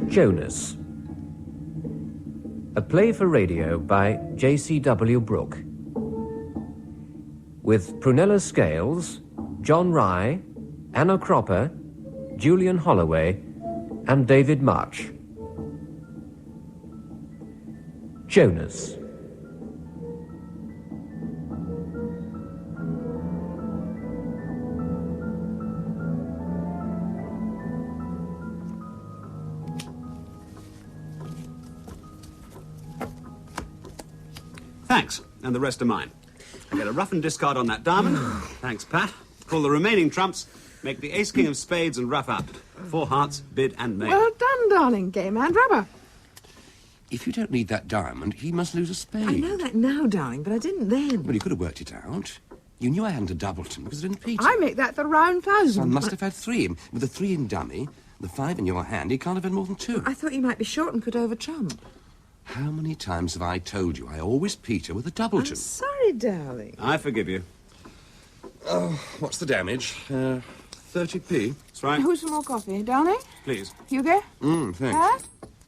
Jonas. A play for radio by J.C.W. Brook. With Prunella Scales, John Rye, Anna Cropper, Julian Holloway, and David March. Jonas. Thanks, and the rest are mine. I get a rough and discard on that diamond. Thanks, Pat. Call the remaining trumps, make the ace-king of spades and rough up. 4 hearts, bid and maid. Well done, darling. Game and rubber. If you don't need that diamond, he must lose a spade. I know that now, darling, but I didn't then. Well, you could have worked it out. You knew I hadn't a Doubleton because I didn't Peter. I make that the round thousand. Son must have had 3. With the 3 in dummy, the 5 in your hand, he can't have had more than 2. I thought you might be short and could over-trump. How many times have I told you I always Peter with a Doubleton? I'm sorry, darling. I forgive you. Oh, what's the damage? 30p. That's right. Who's some more coffee, darling? Please. Hugo? Thanks. Pat?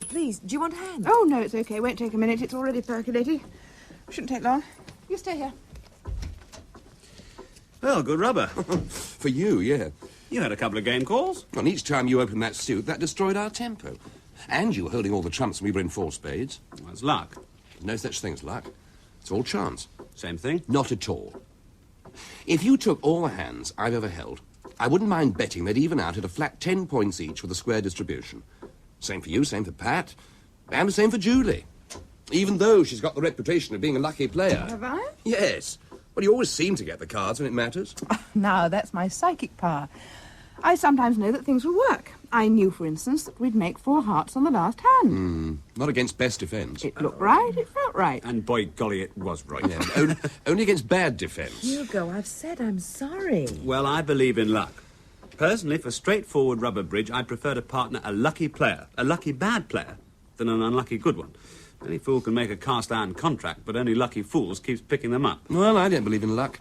Please, do you want a hand? Oh, no, it's okay. Won't take a minute. It's already percolating. Shouldn't take long. You stay here. Well, good rubber. For you, yeah. You had a couple of game calls. And each time you opened that suit, that destroyed our tempo. And you were holding all the trumps when we were in 4 spades. That's luck. No such thing as luck. It's all chance. Same thing. Not at all. If you took all the hands I've ever held, I wouldn't mind betting they'd even out at a flat 10 points each with a square distribution. Same for you, same for Pat, and the same for Julie. Even though she's got the reputation of being a lucky player. Have I? Yes. Well, you always seem to get the cards when it matters. Now, that's my psychic power. I sometimes know that things will work. I knew, for instance, that we'd make 4 hearts on the last hand. Not against best defence. It looked right, it felt right. And by golly, it was right. Yeah, only against bad defence. Hugo, I've said I'm sorry. Well, I believe in luck. Personally, for straightforward rubber bridge, I'd prefer to partner a lucky player, a lucky bad player, than an unlucky good one. Any fool can make a cast-iron contract, but only lucky fools keeps picking them up. Well, I don't believe in luck.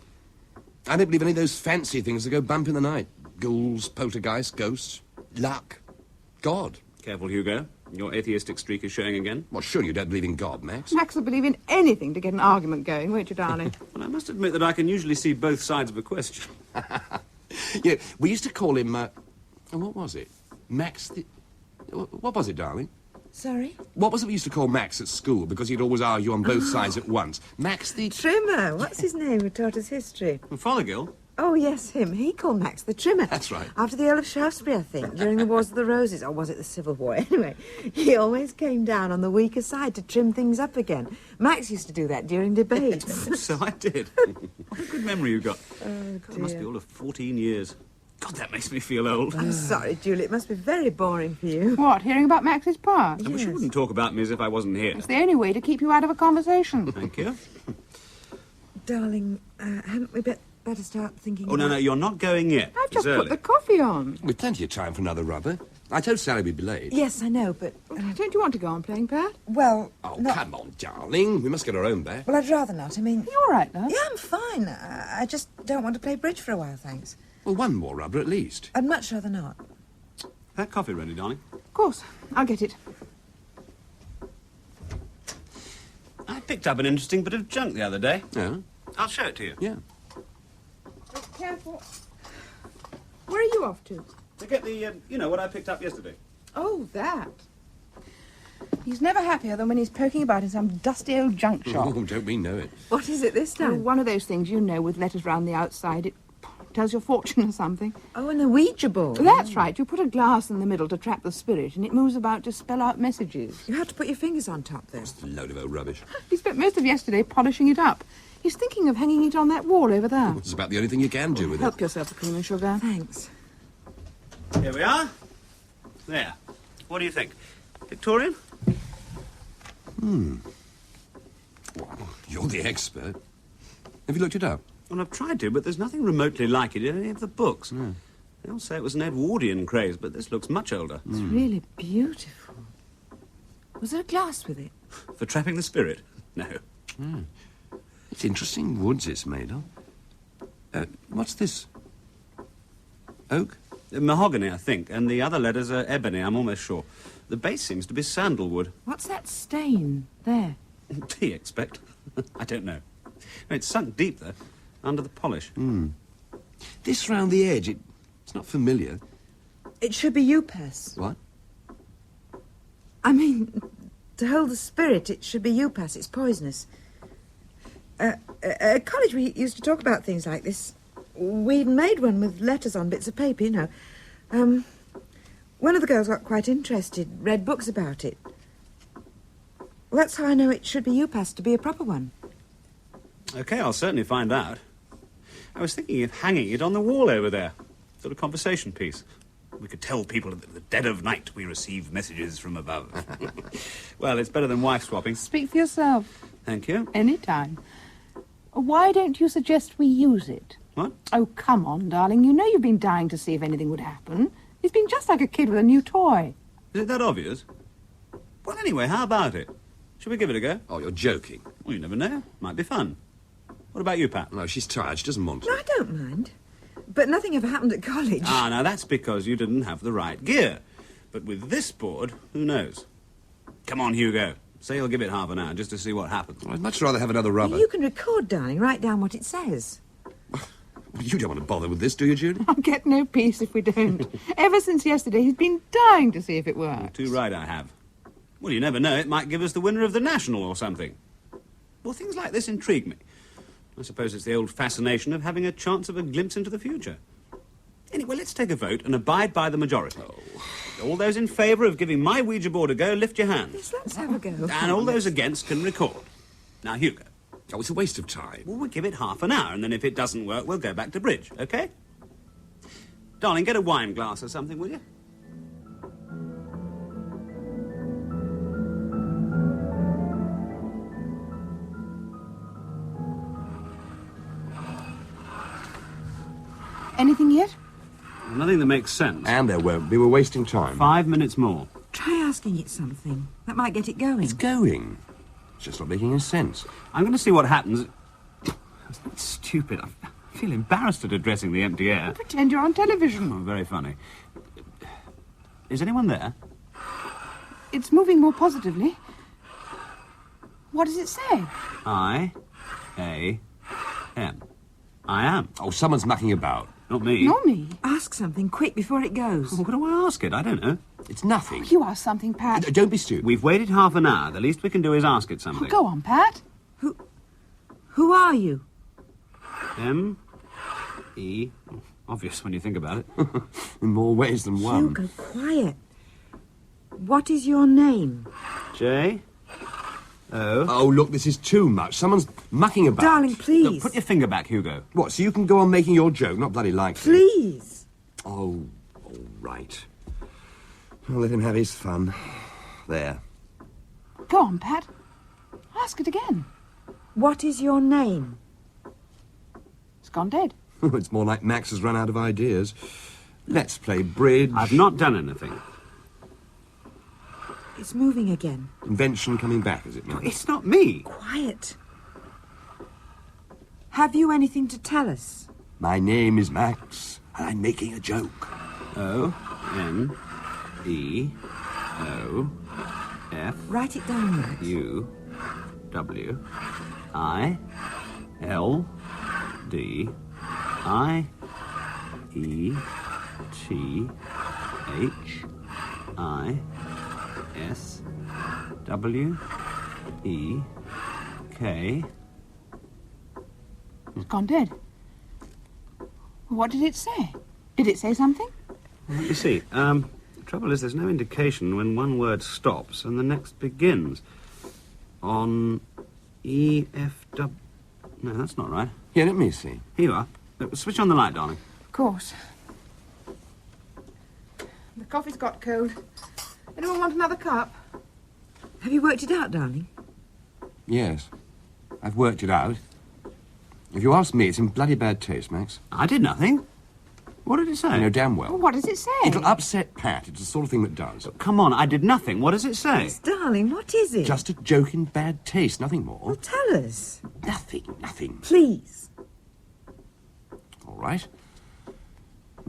I don't believe any of those fancy things that go bump in the night. Ghouls, poltergeists, ghosts. Luck. God. Careful, Hugo. Your atheistic streak is showing again. Well, sure you don't believe in God, Max. Max will believe in anything to get an argument going, won't you, darling? Well, I must admit that I can usually see both sides of a question. Yeah, we used to call him, what was it? Max the... What was it, darling? Sorry? What was it we used to call Max at school because he'd always argue on both sides at once? Max the... Trimmer. What's his name who taught us history? Fothergill? Oh, yes, him. He called Max the Trimmer. That's right. After the Earl of Shaftesbury, I think, during the Wars of the Roses. Or was it the Civil War? Anyway, he always came down on the weaker side to trim things up again. Max used to do that during debates. So I did. What a good memory you got. Oh, dear. God, it must be all of 14 years. God, that makes me feel old. I'm sorry, Julie. It must be very boring for you. What, hearing about Max's past? I wish you wouldn't talk about me as if I wasn't here. It's the only way to keep you out of a conversation. Thank you. Darling, haven't we better start thinking Oh, no, you're not going yet. I've just It's put early. the coffee on. With plenty of time for another rubber. I told Sally we'd be late. Yes, I know, but... Don't you want to go on playing, Pat? well, Oh, not... come on, darling. We must get our own back. Well, I'd rather not. I mean... Are you all right, love? Yeah, I'm fine. I just don't want to play bridge for a while, thanks. Well, one more rubber at least. I'd much rather not. That coffee ready, darling? Of course. I'll get it. I picked up an interesting bit of junk the other day. Yeah? I'll show it to you. Yeah. Careful. Where are you off to? To get the, what I picked up yesterday. Oh, that. He's never happier than when he's poking about in some dusty old junk shop. Oh, don't we know it? What is it this Oh, time? one of those things, you know, with letters round the outside. It tells your fortune or something. Oh, an ouija board. That's right. You put a glass in the middle to trap the spirit, and it moves about to spell out messages. You have to put your fingers on top, though. It's a load of old rubbish. He spent most of yesterday polishing it up. He's thinking of hanging it on that wall over there. It's about the only thing you can do with it. Help yourself a cream and sugar. Thanks. Here we are. There. What do you think? Victorian? Well, you're the expert. Have you looked it up? Well, I've tried to, but there's nothing remotely like it in any of the books. No. They all say it was an Edwardian craze, but this looks much older. It's really beautiful. Was there a glass with it? For trapping the spirit? No. It's interesting woods it's made of. What's this? Oak? Mahogany, I think, and the other letters are ebony, I'm almost sure. The base seems to be sandalwood. What's that stain there? Do you expect? I don't know. No, it's sunk deep, though, under the polish. This round the edge, it's not familiar. It should be upas. What? I mean, to hold the spirit, it should be upas. It's poisonous. At college, we used to talk about things like this. We even made one with letters on bits of paper, you know. One of the girls got quite interested, read books about it. Well, that's how I know it should be upas to be a proper one. OK, I'll certainly find out. I was thinking of hanging it on the wall over there. Sort of conversation piece. We could tell people that at the dead of night we receive messages from above. Well, it's better than wife swapping. Speak for yourself. Thank you. Any time. Why don't you suggest we use it? What? Oh, come on, darling. You know you've been dying to see if anything would happen. He's been just like a kid with a new toy. Is it that obvious? Well, anyway, how about it? Should we give it a go? Oh, you're joking. Well, you never know. Might be fun. What about you, Pat? No, she's tired. She doesn't want to. No, I don't mind. But nothing ever happened at college. Ah, now that's because you didn't have the right gear. But with this board, who knows? Come on, Hugo. Say you'll give it half an hour just to see what happens. I'd much rather have another rubber. You can record, darling. Write down what it says. Well, you don't want to bother with this, do you, Julie? I'll get no peace if we don't. Ever since yesterday, he's been dying to see if it works. Too right I have. Well, you never know. It might give us the winner of the National or something. Well, things like this intrigue me. I suppose it's the old fascination of having a chance of a glimpse into the future. Anyway, let's take a vote and abide by the majority. All those in favour of giving my Ouija board a go, lift your hands. Yes, let's have a go. And all those against can record. Now, Hugo. Oh, it's a waste of time. Well, we'll give it half an hour, and then if it doesn't work, we'll go back to bridge, OK? Darling, get a wine glass or something, will you? Anything yet? Nothing that makes sense. And there won't be. We're wasting time. 5 minutes more. Try asking it something. That might get it going. It's going. It's just not making any sense. I'm going to see what happens. It's not stupid. I feel embarrassed at addressing the empty air. Pretend you're on television. Oh, very funny. Is anyone there? It's moving more positively. What does it say? I-A-M. I am. Oh, someone's mucking about. Not me. Not me. Ask something quick before it goes. What do I ask it? I don't know. It's nothing. You ask something, Pat. Don't be stupid. We've waited half an hour. The least we can do is ask it something. Oh, go on, Pat. Who are you? M-E... Obvious when you think about it. In more ways than one. Hugo, quiet. What is your name? J... O... Oh, look, this is too much. Someone's mucking about. Darling, please. Look, put your finger back, Hugo. What, so you can go on making your joke, not bloody like it? Please. Oh, all right. I'll let him have his fun. There. Go on, Pat. Ask it again. What is your name? It's gone dead. It's more like Max has run out of ideas. Let's play bridge. I've not done anything. It's moving again. Invention coming back, is it, Max? It's not me. Quiet. Have you anything to tell us? My name is Max, and I'm making a joke. O-N-E-O-F... Write it down, Max. U-W-I-E-T-H-I-S-W-E-K... It's gone dead. What did it say? Did it say something? Let me see. The trouble is there's no indication when one word stops and the next begins. On E-F-W... No, that's not right. Yeah, let me see. Here you are. Switch on the light, darling. Of course. The coffee's got cold. Anyone want another cup? Have you worked it out, darling? Yes. I've worked it out. If you ask me, it's in bloody bad taste, Max. I did nothing. What did it say? You know damn well. Well, what does it say? It'll upset Pat. It's the sort of thing that does. Come on, I did nothing. What does it say? Yes, darling, what is it? Just a joke in bad taste, nothing more. Well, tell us. Nothing. Please. All right.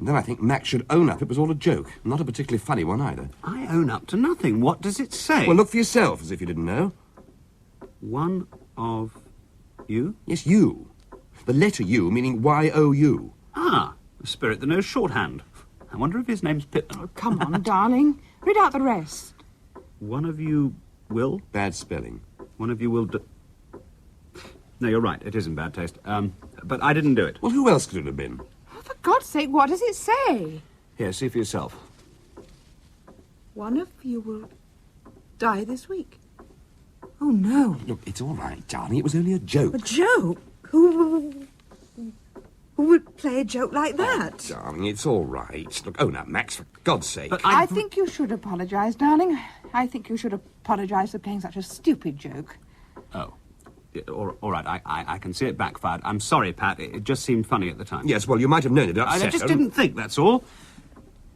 And then I think Max should own up it was all a joke. Not a particularly funny one either. I own up to nothing. What does it say? Well, look for yourself, as if you didn't know. One of you? Yes, you. The letter U, meaning Y-O-U. Ah, a spirit that knows shorthand. I wonder if his name's Pitt. Oh, come on, darling. Read out the rest. One of you will? Bad spelling. One of you will do... No, you're right. It is in bad taste. But I didn't do it. Well, who else could it have been? Oh, for God's sake, what does it say? Here, see for yourself. One of you will die this week. Oh, no. Look, it's all right, darling. It was only a joke. A joke? Who would play a joke like that? Darling, it's all right. Look, own up, Max, for God's sake. But I think you should apologise, darling. I think you should apologise for playing such a stupid joke. Oh. Yeah, all right, I can see it backfired. I'm sorry, Pat. It just seemed funny at the time. Yes, well, you might have known it upset I just her. didn't think, that's all.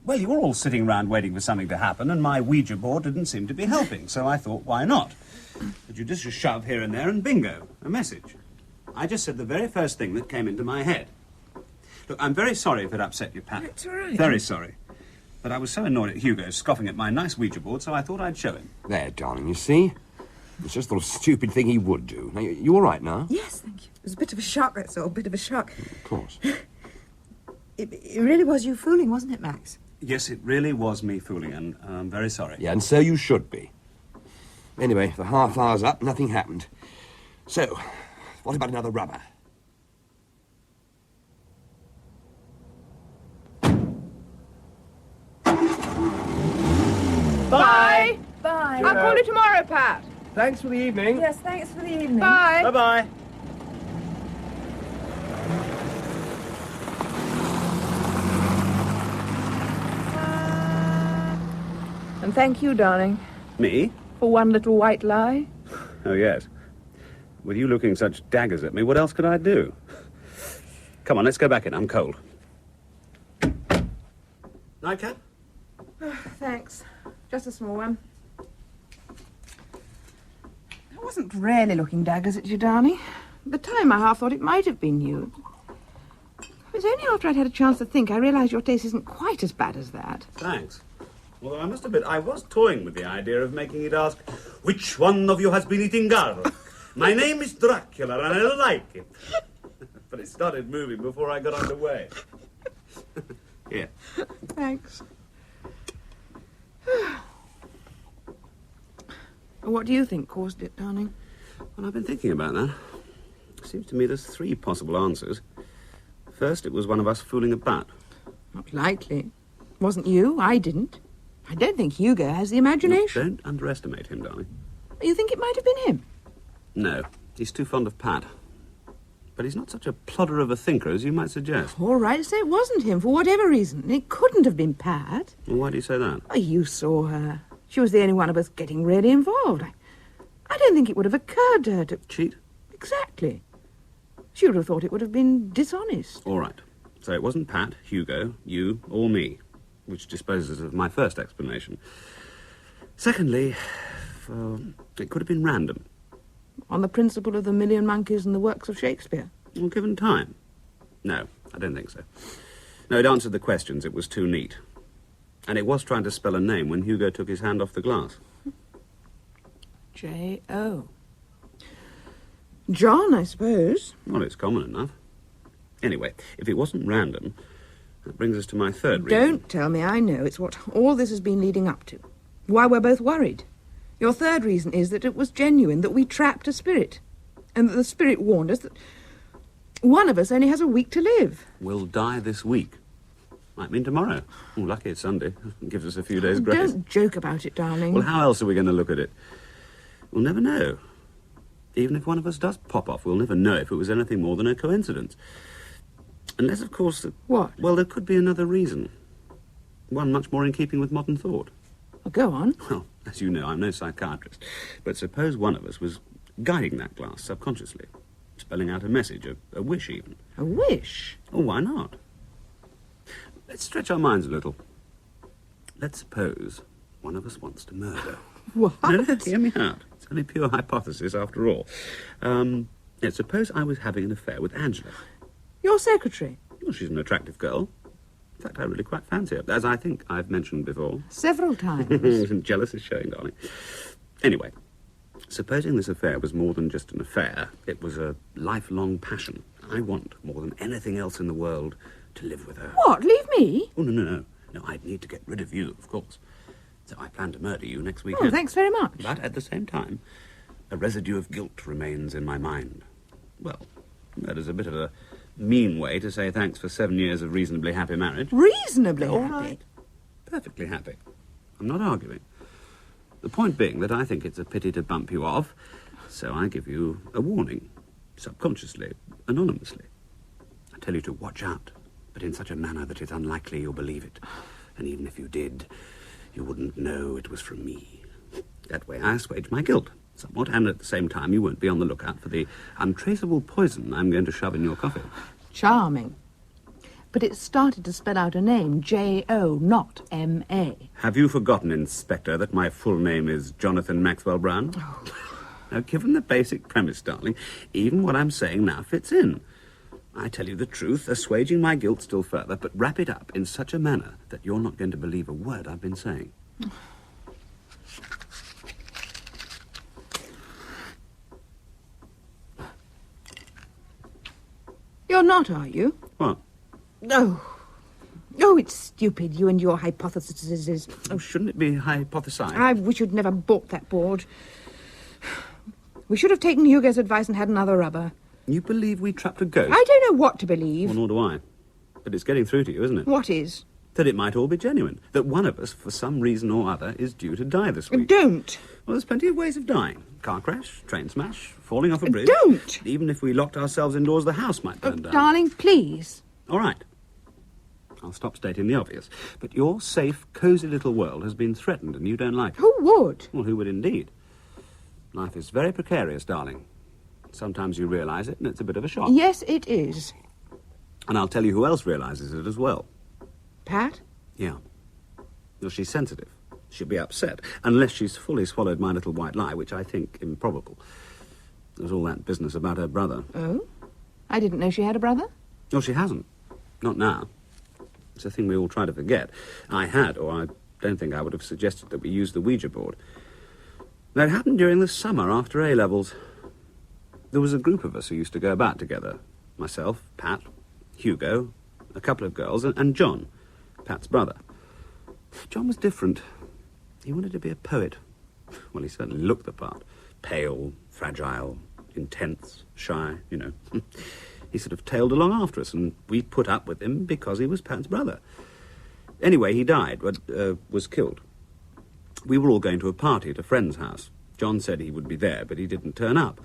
Well, you were all sitting around waiting for something to happen, and my Ouija board didn't seem to be helping, so I thought, why not? A judicious shove here and there, and bingo, a message. I just said the very first thing that came into my head. Look, I'm very sorry if it upset you, Pat. It's all right. Very sorry. But I was so annoyed at Hugo scoffing at my nice Ouija board, so I thought I'd show him. There, darling, you see? It's just the stupid thing he would do. Now, you all right now? Yes, thank you. It was a bit of a shock, that's all. A bit of a shock. Of course. It really was you fooling, wasn't it, Max? Yes, it really was me fooling, and I'm very sorry. Yeah, and so you should be. Anyway, the half hour's up, nothing happened. So, what about another rubber? Bye. Bye. I'll call you tomorrow, Pat. Thanks for the evening. Yes, thanks for the evening. Bye. Bye-bye. And thank you, darling, Me? for one little white lie. Oh, yes. With you looking such daggers at me, what else could I do? Come on, let's go back in. I'm cold. Nightcap? Thanks. Just a small one. I wasn't really looking daggers at you, darling. At the time, I half thought it might have been you. It was only after I'd had a chance to think I realised your taste isn't quite as bad as that. Thanks. Although I must admit, I was toying with the idea of making it ask, which one of you has been eating garlic? My name is Dracula, and I like it. But it started moving before I got underway. Here. Thanks. What do you think caused it, darling? Well, I've been thinking about that. It seems to me there's three possible answers. First, it was one of us fooling about. Not likely. Wasn't you. I didn't. I don't think Hugo has the imagination. Look, don't underestimate him, darling. You think it might have been him? No, he's too fond of Pat. But he's not such a plodder of a thinker as you might suggest. All right, say it wasn't him for whatever reason. It couldn't have been Pat. Well, why do you say that? Oh, you saw her. She was the only one of us getting really involved. I don't think it would have occurred to her to... Cheat? Exactly. She would have thought it would have been dishonest. All right. So it wasn't Pat, Hugo, you, or me, which disposes of my first explanation. Secondly, it could have been random. On the principle of the million monkeys and the works of Shakespeare. Well, given time. No, I don't think so. No, it answered the questions. It was too neat. And it was trying to spell a name when Hugo took his hand off the glass. J-O. John, I suppose. Well, it's common enough. Anyway, if it wasn't random, that brings us to my third reason. Don't tell me I know. It's what all this has been leading up to. Why we're both worried. Your third reason is that it was genuine, that we trapped a spirit. And that the spirit warned us that one of us only has a week to live. We'll die this week. Might mean tomorrow. Oh, lucky it's Sunday. It gives us a few days' grace. Don't joke about it, darling. Well, how else are we going to look at it? We'll never know. Even if one of us does pop off, we'll never know if it was anything more than a coincidence. Unless, of course... What? Well, there could be another reason. One much more in keeping with modern thought. Well, go on. Well, as you know, I'm no psychiatrist. But suppose one of us was guiding that glass subconsciously, spelling out a message, a wish even. A wish? Oh, why not? Let's stretch our minds a little. Let's suppose one of us wants to murder. What? No, hear me out. It's only pure hypothesis after all. Suppose I was having an affair with Angela. Your secretary? Well, she's an attractive girl. In fact, I really quite fancy her, as I think I've mentioned before. Several times. Jealous is showing, darling. Anyway, supposing this affair was more than just an affair, it was a lifelong passion. I want, more than anything else in the world, to live with her. What, leave me? Oh, no. No, I'd need to get rid of you, of course. So I plan to murder you next Oh, weekend. thanks very much. But at the same time, a residue of guilt remains in my mind. Well, that is a bit of a mean way to say thanks for 7 years of reasonably happy marriage. Reasonably All happy? right. Perfectly happy. I'm not arguing. The point being that I think it's a pity to bump you off, so I give you a warning, subconsciously, anonymously. I tell you to watch out, but in such a manner that it's unlikely you'll believe it. And even if you did, you wouldn't know it was from me. That way I assuage my guilt somewhat, and at the same time you won't be on the lookout for the untraceable poison I'm going to shove in your coffee. Charming. But it started to spell out a name, J-O, not M-A. Have you forgotten, Inspector, that my full name is Jonathan Maxwell Brown? Oh. Now, given the basic premise, darling, even what I'm saying now fits in. I tell you the truth, assuaging my guilt still further, but wrap it up in such a manner that you're not going to believe a word I've been saying. You're not, are you? What? No. Oh, it's stupid, you and your hypotheses. Oh, shouldn't it be hypothesizing? I wish you'd never bought that board. We should have taken Hugo's advice and had another rubber. You believe we trapped a ghost? I don't know what to believe. Well, nor do I. But it's getting through to you, isn't it? What is? That it might all be genuine. That one of us, for some reason or other, is due to die this week. Don't. Well, there's plenty of ways of dying. Car crash, train smash, falling off a bridge. Don't. Even if we locked ourselves indoors, the house might burn down. Darling, please. All right. I'll stop stating the obvious. But your safe, cosy little world has been threatened and you don't like it. Who would? Well, who would indeed? Life is very precarious, darling. Sometimes you realise it and it's a bit of a shock. Yes, it is. And I'll tell you who else realises it as well. Pat? Yeah. Well, she's sensitive. She'll be upset, unless she's fully swallowed my little white lie, which I think improbable. There's all that business about her brother. Oh? I didn't know she had a brother. No, she hasn't. Not now. It's a thing we all try to forget. I had, or I don't think I would have suggested that we use the Ouija board. That happened during the summer after A-levels. There was a group of us who used to go about together. Myself, Pat, Hugo, a couple of girls, and John, Pat's brother. John was different. He wanted to be a poet. Well, he certainly looked the part. Pale, fragile, intense, shy, you know. He sort of tailed along after us, and we put up with him because he was Pat's brother. Anyway, he died, was killed. We were all going to a party at a friend's house. John said he would be there, but he didn't turn up.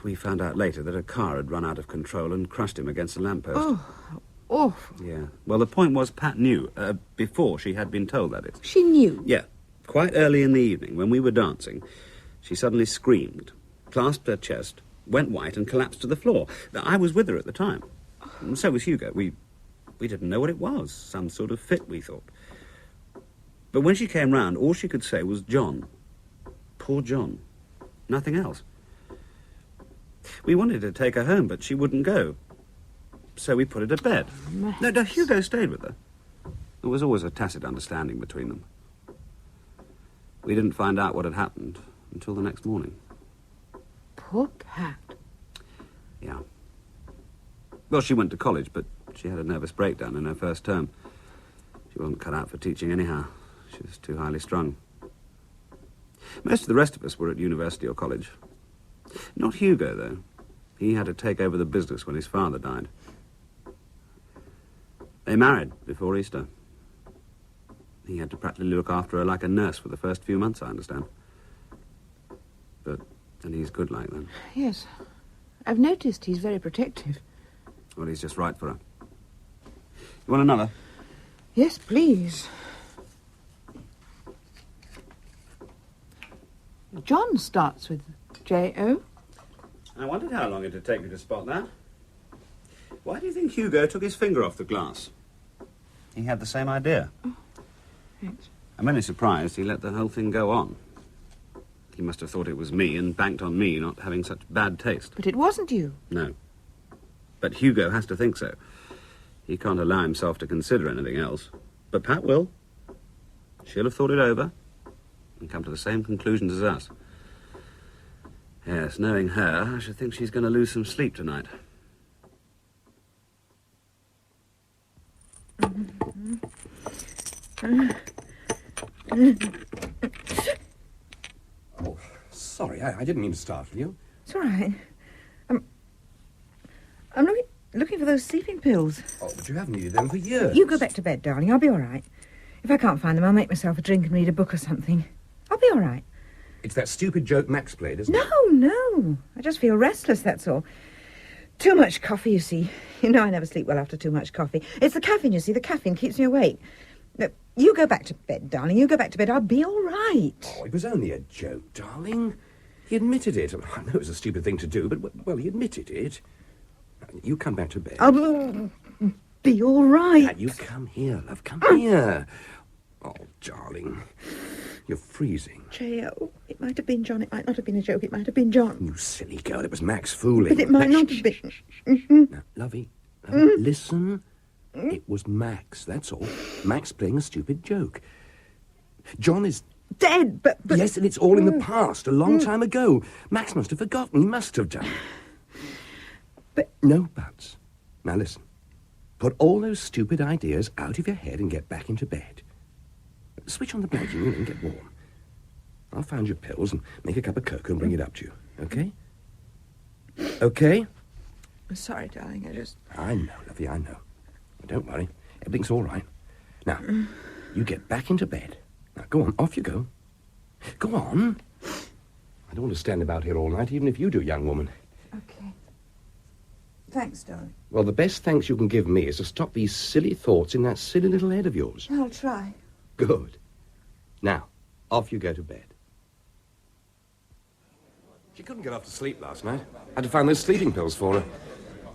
We found out later that a car had run out of control and crushed him against a lamppost. Oh, awful. Yeah. Well, the point was Pat knew, before she had been told, that is. She knew? Yeah. Quite early in the evening, when we were dancing, she suddenly screamed, clasped her chest, went white and collapsed to the floor. I was with her at the time. And so was Hugo. We didn't know what it was. Some sort of fit, we thought. But when she came round, all she could say was John. Poor John. Nothing else. We wanted to take her home, but she wouldn't go. So we put her to bed. No, Hugo stayed with her. There was always a tacit understanding between them. We didn't find out what had happened until the next morning. Poor Pat. Yeah. Well, she went to college, but she had a nervous breakdown in her first term. She wasn't cut out for teaching anyhow. She was too highly strung. Most of the rest of us were at university or college. Not Hugo, though. He had to take over the business when his father died. They married before Easter. He had to practically look after her like a nurse for the first few months, I understand. But then he's good like that. Yes. I've noticed he's very protective. Well, he's just right for her. You want another? Yes, please. John starts with J-O. I wondered how long it'd take me to spot that. Why do you think Hugo took his finger off the glass? He had the same idea. Oh, thanks. I'm only surprised he let the whole thing go on. He must have thought it was me and banked on me not having such bad taste. But it wasn't you. No. But Hugo has to think so. He can't allow himself to consider anything else. But Pat will. She'll have thought it over and come to the same conclusions as us. Yes, knowing her, I should think she's going to lose some sleep tonight. Oh, sorry, I didn't mean to startle you. It's all right. I'm looking for those sleeping pills. Oh, but you haven't needed them for years. You go back to bed, darling. I'll be all right. If I can't find them, I'll make myself a drink and read a book or something. I'll be all right. It's that stupid joke Max played, isn't it? No. I just feel restless, that's all. Too much coffee, you see. You know I never sleep well after too much coffee. It's the caffeine, you see. The caffeine keeps me awake. Look, you go back to bed, darling. You go back to bed. I'll be all right. Oh, it was only a joke, darling. He admitted it. I know it was a stupid thing to do, but, well, he admitted it. You come back to bed. I'll be all right. And you come here, love. Come here. Oh, darling. You're freezing. J.O., it might have been John. It might not have been a joke. It might have been John. You silly girl. It was Max fooling. But it might not have been. Now, lovey, listen. It was Max, that's all. Max playing a stupid joke. John is dead, but... Yes, and it's all in the past, a long time ago. Max must have forgotten. He must have done. But... No buts. Now, listen. Put all those stupid ideas out of your head and get back into bed. Switch on the blanket and get warm. I'll find your pills and make a cup of cocoa and bring it up to you, okay? Okay? I'm sorry, darling, I know, lovey, I know. Don't worry. Everything's all right. Now, you get back into bed. Now, go on. Off you go. Go on. I don't want to stand about here all night, even if you do, young woman. Okay. Thanks, darling. Well, the best thanks you can give me is to stop these silly thoughts in that silly little head of yours. I'll try. Good. Now, off you go to bed. She couldn't get off to sleep last night. I had to find those sleeping pills for her.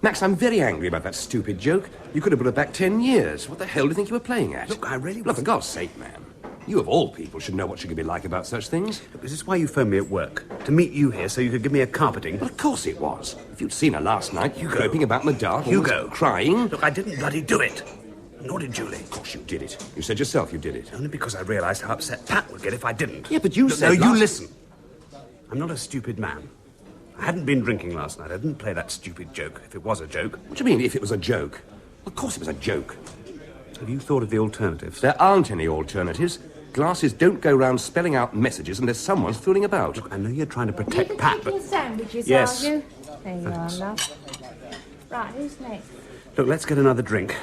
Max, I'm very angry about that stupid joke. You could have put it back 10 years. What the hell do you think you were playing at? Look, I really... Look, for God's sake, man. You, of all people, should know what she could be like about such things. Look, is this why you phoned me at work? To meet you here so you could give me a carpeting? Well, of course it was. If you'd seen her last night, groping about in the dark, Hugo, crying... Look, I didn't bloody do it. Nor did Julie. Of course you did it. You said yourself you did it. Only because I realised how upset Pat would get if I didn't. Yeah, but you said... No, you listen. I'm not a stupid man. I hadn't been drinking last night. I didn't play that stupid joke, if it was a joke. What do you mean, if it was a joke? Of course it was a joke. Have you thought of the alternatives? There aren't any alternatives. Glasses don't go round spelling out messages unless someone's fooling about. Look, I know you're trying to protect Pat, but... sandwiches, yes. are you? There you are, love. Right, who's next? Look, let's get another drink,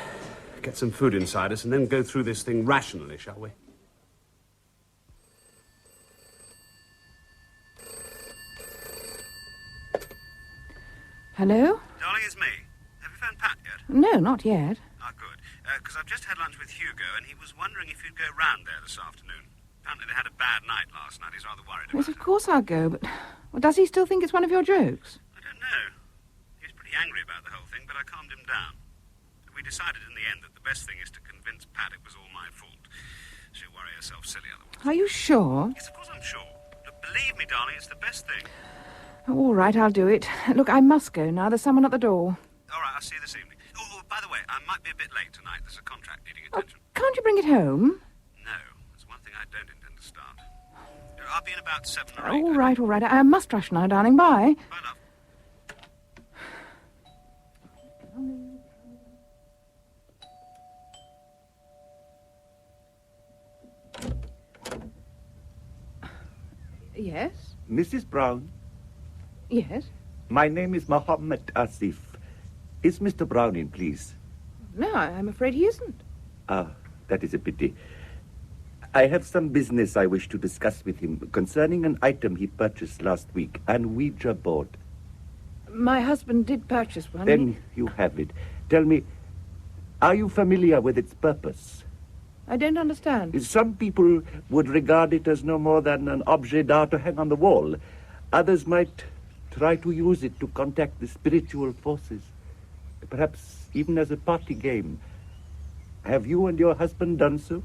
get some food inside us, and then go through this thing rationally, shall we? Hello? Darling, it's me. Have you phoned Pat yet? No, not yet. Ah, good. Because I've just had lunch with Hugo, and he was wondering if you'd go round there this afternoon. Apparently they had a bad night last night. He's rather worried about Yes, of course I'll go, but... Well, does he still think it's one of your jokes? I don't know. He was pretty angry about the whole thing, but I calmed him down. We decided in the end that the best thing is to convince Pat it was all my fault. She'll worry herself silly otherwise. Are you sure? Yes, of course I'm sure. Look, believe me, darling, it's the best thing. Oh, all right, I'll do it. Look, I must go now. There's someone at the door. All right, I'll see you this evening. Oh, by the way, I might be a bit late tonight. There's a contract needing Oh, attention. can't you bring it home? No, there's one thing I don't intend to start. I'll be in about 7 or 8. All right. I must rush now, darling. Bye. Bye, love. Yes? Mrs. Brown, Yes? my name is Mohammed Asif. Is Mr. Brown in, please? No, I'm afraid he isn't. Ah, that is a pity. I have some business I wish to discuss with him concerning an item he purchased last week, an ouija board. My husband did purchase one. Then you have it. Tell me, are you familiar with its purpose? I don't understand. Some people would regard it as no more than an objet d'art to hang on the wall. Others might try to use it to contact the spiritual forces, perhaps even as a party game. Have you and your husband done so?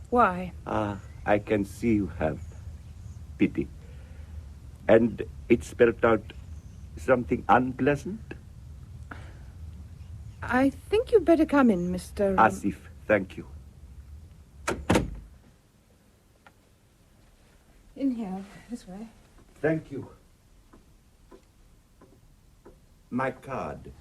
Why? Ah, I can see you have. Pity. And it spelled out something unpleasant? I think you'd better come in, Mr. Asif, thank you. In here, this way. Thank you. My card.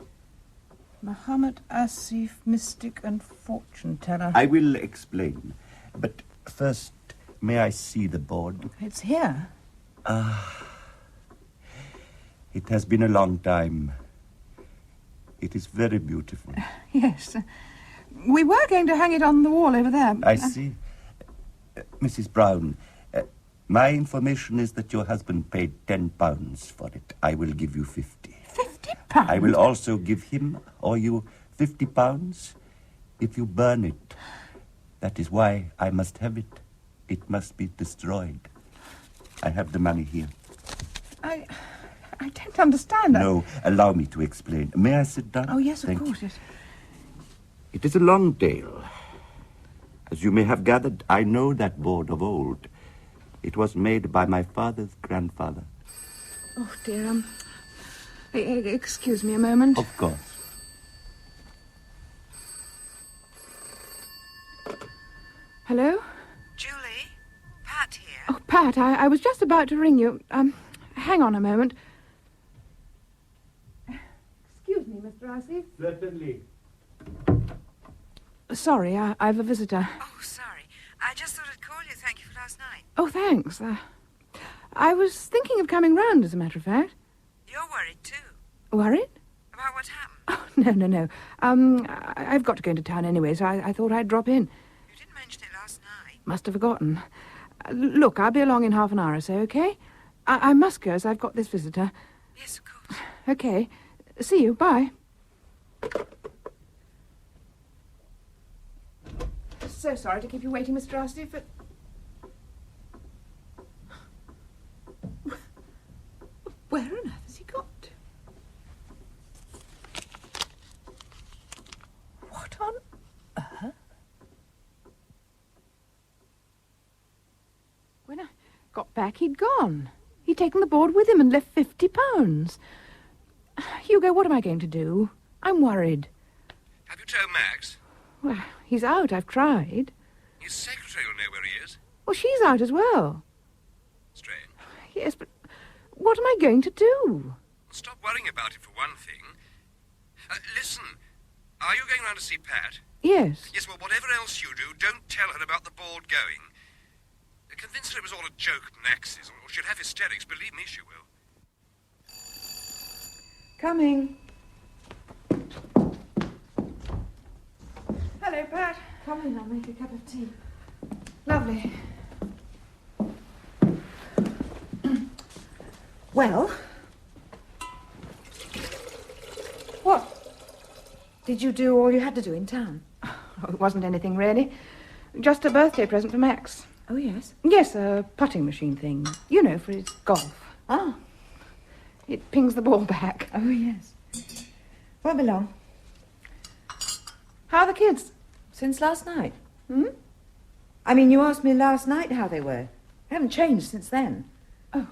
Muhammad Asif, mystic and fortune teller. I will explain. But first, may I see the board? It's here. It has been a long time. It is very beautiful. Yes. We were going to hang it on the wall over there. I see. Mrs. Brown, my information is that your husband paid £10 for it. I will give you 50. £50? I will also give him or you £50 if you burn it. That is why I must have it. It must be destroyed. I have the money here. I don't understand that. No, allow me to explain. May I sit down? Oh, yes, of Thank course, you. yes. It is a long tale. As you may have gathered, I know that board of old. It was made by my father's grandfather. Oh, dear. Excuse me a moment. Of course. Hello? Julie? Pat here. Oh, Pat, I was just about to ring you. Hang on a moment. Excuse me, Mr. Asif. Certainly. Sorry, I've a visitor. Oh, sorry. I just thought I'd call you. Thank you for last night. Oh, thanks. I was thinking of coming round, as a matter of fact. You're worried, too. Worried? About what happened? Oh, no. I've got to go into town anyway, so I thought I'd drop in. You didn't mention it last night. Must have forgotten. Look, I'll be along in half an hour or so, OK? I must go, as I've got this visitor. Yes, of course. OK. See you. Bye. So sorry to keep you waiting, Mr. Astif, but... Where on earth has he got to? What on earth? When I got back, he'd gone. He'd taken the board with him and left £50. Hugo, what am I going to do? I'm worried. Have you told Max? Well, he's out. I've tried. His secretary will know where he is. Well, she's out as well. Strange. Yes, but what am I going to do? Stop worrying about it for one thing. Listen, are you going round to see Pat? Yes. Yes, well, whatever else you do, don't tell her about the board going. Convince her it was all a joke at Max's, or she'll have hysterics. Believe me, she will. Coming. Hello, Pat. Come in, I'll make a cup of tea. Lovely. Well? What? Did you do all you had to do in town? Oh, it wasn't anything, really. Just a birthday present for Max. Oh, yes? Yes, a putting machine thing. You know, for his golf. Ah. It pings the ball back. Oh, yes. Won't be long. How are the kids? Since last night. Hmm? I mean, you asked me last night how they were. They haven't changed since then. Oh.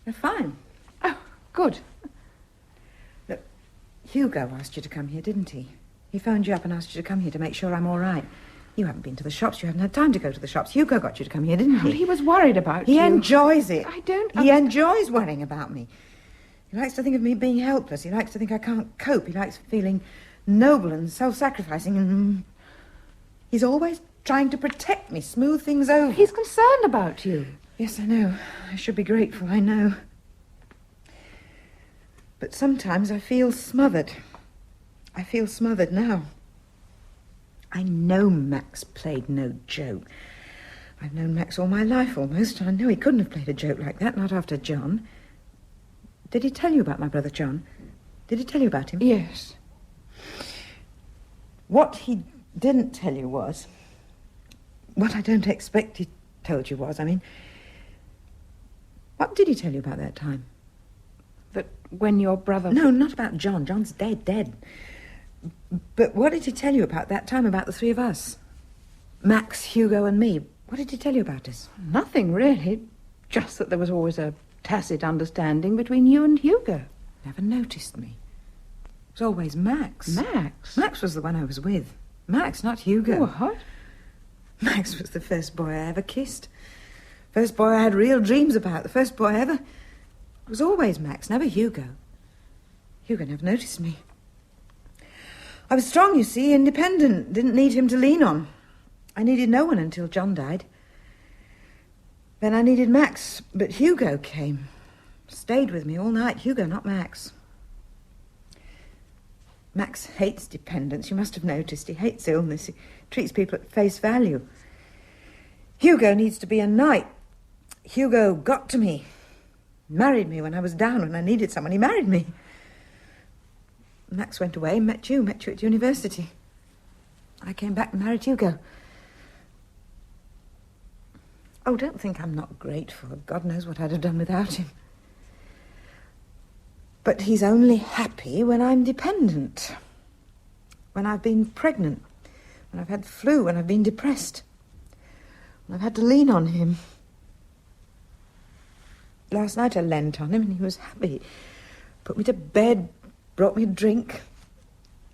They're fine. Oh, good. Look, Hugo asked you to come here, didn't he? He phoned you up and asked you to come here to make sure I'm all right. You haven't been to the shops. You haven't had time to go to the shops. Hugo got you to come here, didn't he? Well, he was worried about you. He enjoys it. I don't... He enjoys worrying about me. He likes to think of me being helpless. He likes to think I can't cope. He likes feeling noble and self-sacrificing, and he's always trying to protect me, smooth things over. He's concerned about you. Yes, I know. I should be grateful, I know. But sometimes I feel smothered. I feel smothered now. I know Max played no joke. I've known Max all my life, almost. I know he couldn't have played a joke like that, not after John. Did he tell you about my brother John? Did he tell you about him? Yes. What he didn't tell you was... What I don't expect he told you was, I mean... What did he tell you about that time? That when your brother... No, not about John. John's dead. But what did he tell you about that time, about the three of us? Max, Hugo and me. What did he tell you about us? Nothing, really. Just that there was always a tacit understanding between you and Hugo. Never noticed me. was always Max. Max? Max was the one I was with. Max, not Hugo. What? Max was the first boy I ever kissed. First boy I had real dreams about. The first boy ever. It was always Max, never Hugo. Hugo never noticed me. I was strong, you see, independent. Didn't need him to lean on. I needed no one until John died. Then I needed Max, but Hugo came. Stayed with me all night. Hugo, not Max. Max hates dependence. You must have noticed. He hates illness. He treats people at face value. Hugo needs to be a knight. Hugo got to me. Married me when I was down, when I needed someone. He married me. Max went away and met you at university. I came back and married Hugo. Oh, don't think I'm not grateful. God knows what I'd have done without him. But he's only happy when I'm dependent. When I've been pregnant. When I've had the flu. When I've been depressed. When I've had to lean on him. Last night I leant on him and he was happy. Put me to bed, brought me a drink.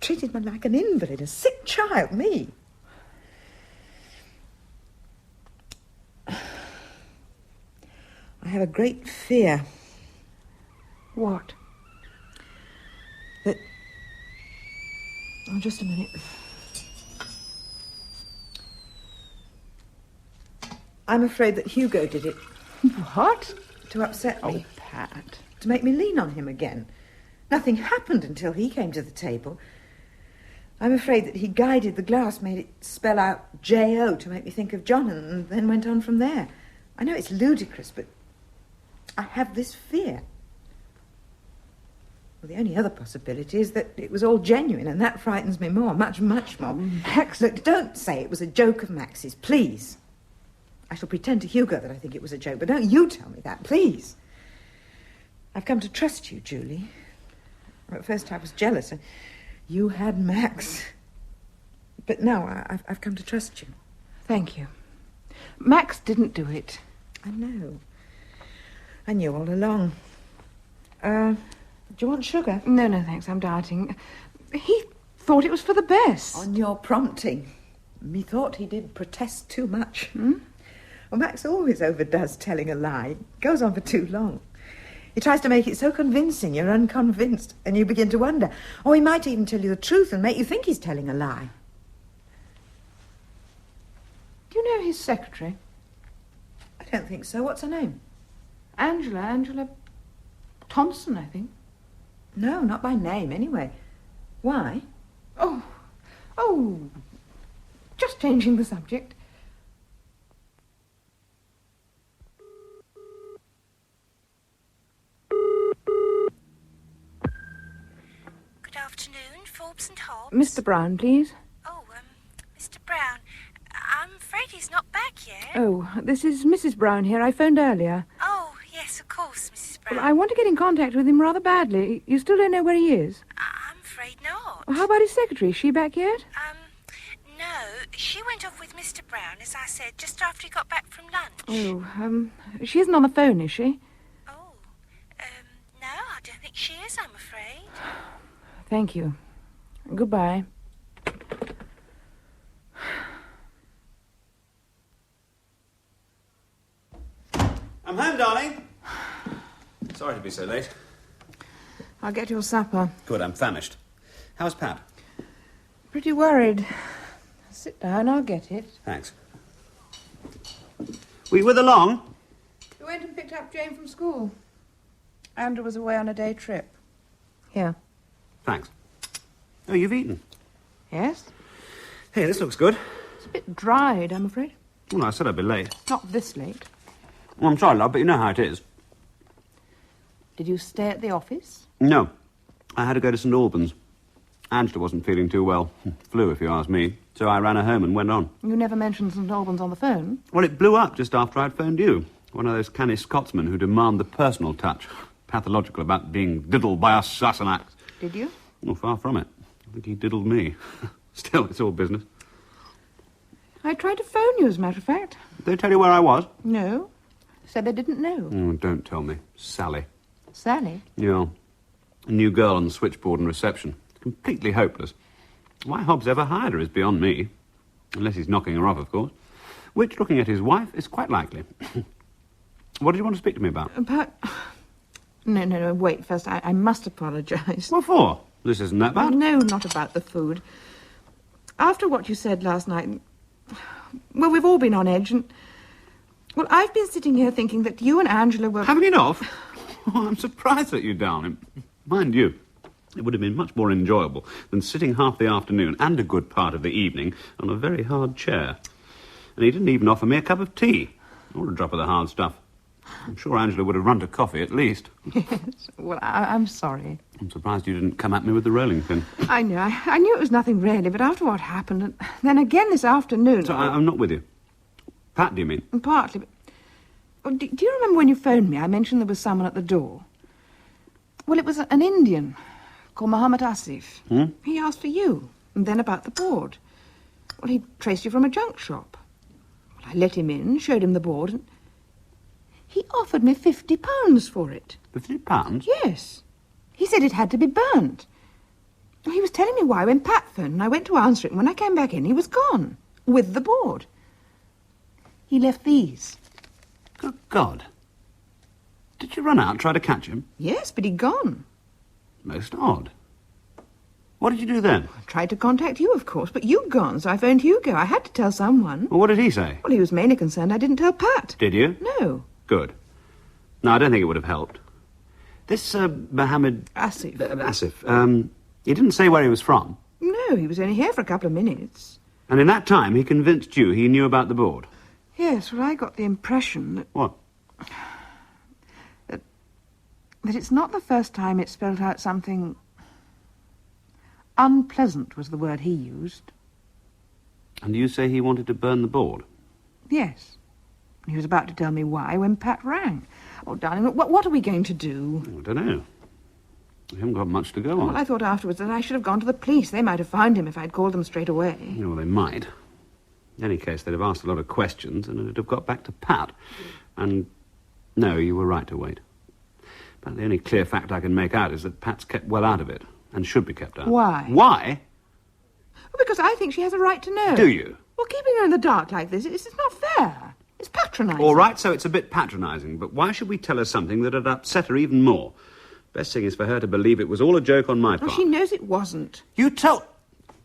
Treated me like an invalid, a sick child, me. I have a great fear. What? That... Oh, just a minute. I'm afraid that Hugo did it. What? To upset me. Oh, Pat. To make me lean on him again. Nothing happened until he came to the table. I'm afraid that he guided the glass, made it spell out J-O to make me think of John, and then went on from there. I know it's ludicrous, but I have this fear. Well, the only other possibility is that it was all genuine, and that frightens me more, much, much more. Max, look, don't say it was a joke of Max's, please. I shall pretend to Hugo that I think it was a joke, but don't you tell me that, please. I've come to trust you, Julie. At first I was jealous, and you had Max. But now I've come to trust you. Thank you. Max didn't do it. I know. I knew all along. Do you want sugar? No, thanks, I'm dieting. He thought it was for the best. On your prompting. Methought he did protest too much. Well, Max always overdoes telling a lie. Goes on for too long. He tries to make it so convincing you're unconvinced, and you begin to wonder. Or he might even tell you the truth and make you think he's telling a lie. Do you know his secretary? I don't think so. What's her name? Angela Thompson, I think. No, not by name, anyway. Why? Oh, just changing the subject. Good afternoon, Forbes and Hobbs. Mr. Brown, please. Oh, Mr. Brown, I'm afraid he's not back yet. Oh, this is Mrs. Brown here. I phoned earlier. Oh, yes, of course, Mrs. Brown. Well, I want to get in contact with him rather badly. You still don't know where he is? I'm afraid not. Well, how about his secretary? Is she back yet? No, she went off with Mr. Brown, as I said, just after he got back from lunch. Oh, she isn't on the phone, is she? Oh, no, I don't think she is, I'm afraid. Thank you. Goodbye. I'm home, darling. Sorry to be so late. I'll get your supper. Good, I'm famished. How's Pat? Pretty worried. Sit down, I'll get it. Thanks. Were you with her long? We went and picked up Jane from school. Andrew was away on a day trip. Here. Thanks. Oh, you've eaten? Yes? Hey, this looks good. It's a bit dried, I'm afraid. Well, I said I'd be late. Not this late. Well, I'm sorry, love, but you know how it is. Did you stay at the office? No. I had to go to St. Albans. Angela wasn't feeling too well. Flu, if you ask me. So I ran her home and went on. You never mentioned St. Albans on the phone? Well, it blew up just after I'd phoned you. One of those canny Scotsmen who demand the personal touch. Pathological about being diddled by us Sassenachs. Did you? Well, far from it. I think he diddled me. Still, it's all business. I tried to phone you, as a matter of fact. Did they tell you where I was? No. Said they didn't know. Oh, don't tell me. Sally. Sally? Yeah. A new girl on the switchboard and reception. Completely hopeless. Why Hobbs ever hired her is beyond me. Unless he's knocking her off, of course. Which, looking at his wife, is quite likely. What did you want to speak to me about? About... No, wait, first, I must apologise. What for? This isn't that bad. No, not about the food. After what you said last night... Well, we've all been on edge, and... Well, I've been sitting here thinking that you and Angela were... Having it off? Oh, I'm surprised at you, darling. Mind you, it would have been much more enjoyable than sitting half the afternoon and a good part of the evening on a very hard chair. And he didn't even offer me a cup of tea, or a drop of the hard stuff. I'm sure Angela would have run to coffee, at least. Yes, well, I'm sorry. I'm surprised you didn't come at me with the rolling pin. I know, I knew it was nothing really, but after what happened, and then again this afternoon... So I'm not with you. Pat, do you mean? Partly, but... Oh, do you remember when you phoned me, I mentioned there was someone at the door? Well, it was an Indian called Muhammad Asif. He asked for you, and then about the board. Well, he traced you from a junk shop. Well, I let him in, showed him the board, and he offered me £50 for it. £50? Yes. He said it had to be burnt. He was telling me why when Pat phoned, and I went to answer it, and when I came back in, he was gone, with the board. He left these. Good God. Did you run out and try to catch him? Yes, but he'd gone. Most odd. What did you do then? I tried to contact you, of course, but you'd gone, so I phoned Hugo. I had to tell someone. Well, what did he say? Well, he was mainly concerned I didn't tell Pat. Did you? No. Good. No, I don't think it would have helped. This, Mohammed... Asif. He didn't say where he was from. No, he was only here for a couple of minutes. And in that time, he convinced you he knew about the board? Yes, well, I got the impression that... What? That it's not the first time it spelled out something... Unpleasant was the word he used. And you say he wanted to burn the board? Yes. He was about to tell me why when Pat rang. Oh, darling, what are we going to do? I don't know. We haven't got much to go on. Well, I thought afterwards that I should have gone to the police. They might have found him if I'd called them straight away. Well, they might. In any case, they'd have asked a lot of questions and it'd have got back to Pat. And, no, you were right to wait. But the only clear fact I can make out is that Pat's kept well out of it and should be kept out. Why? Why? Well, because I think she has a right to know. Do you? Well, keeping her in the dark like this, it's not fair. It's patronising. All right, so it's a bit patronising, but why should we tell her something that'd upset her even more? Best thing is for her to believe it was all a joke on my part. Oh, she knows it wasn't. You told...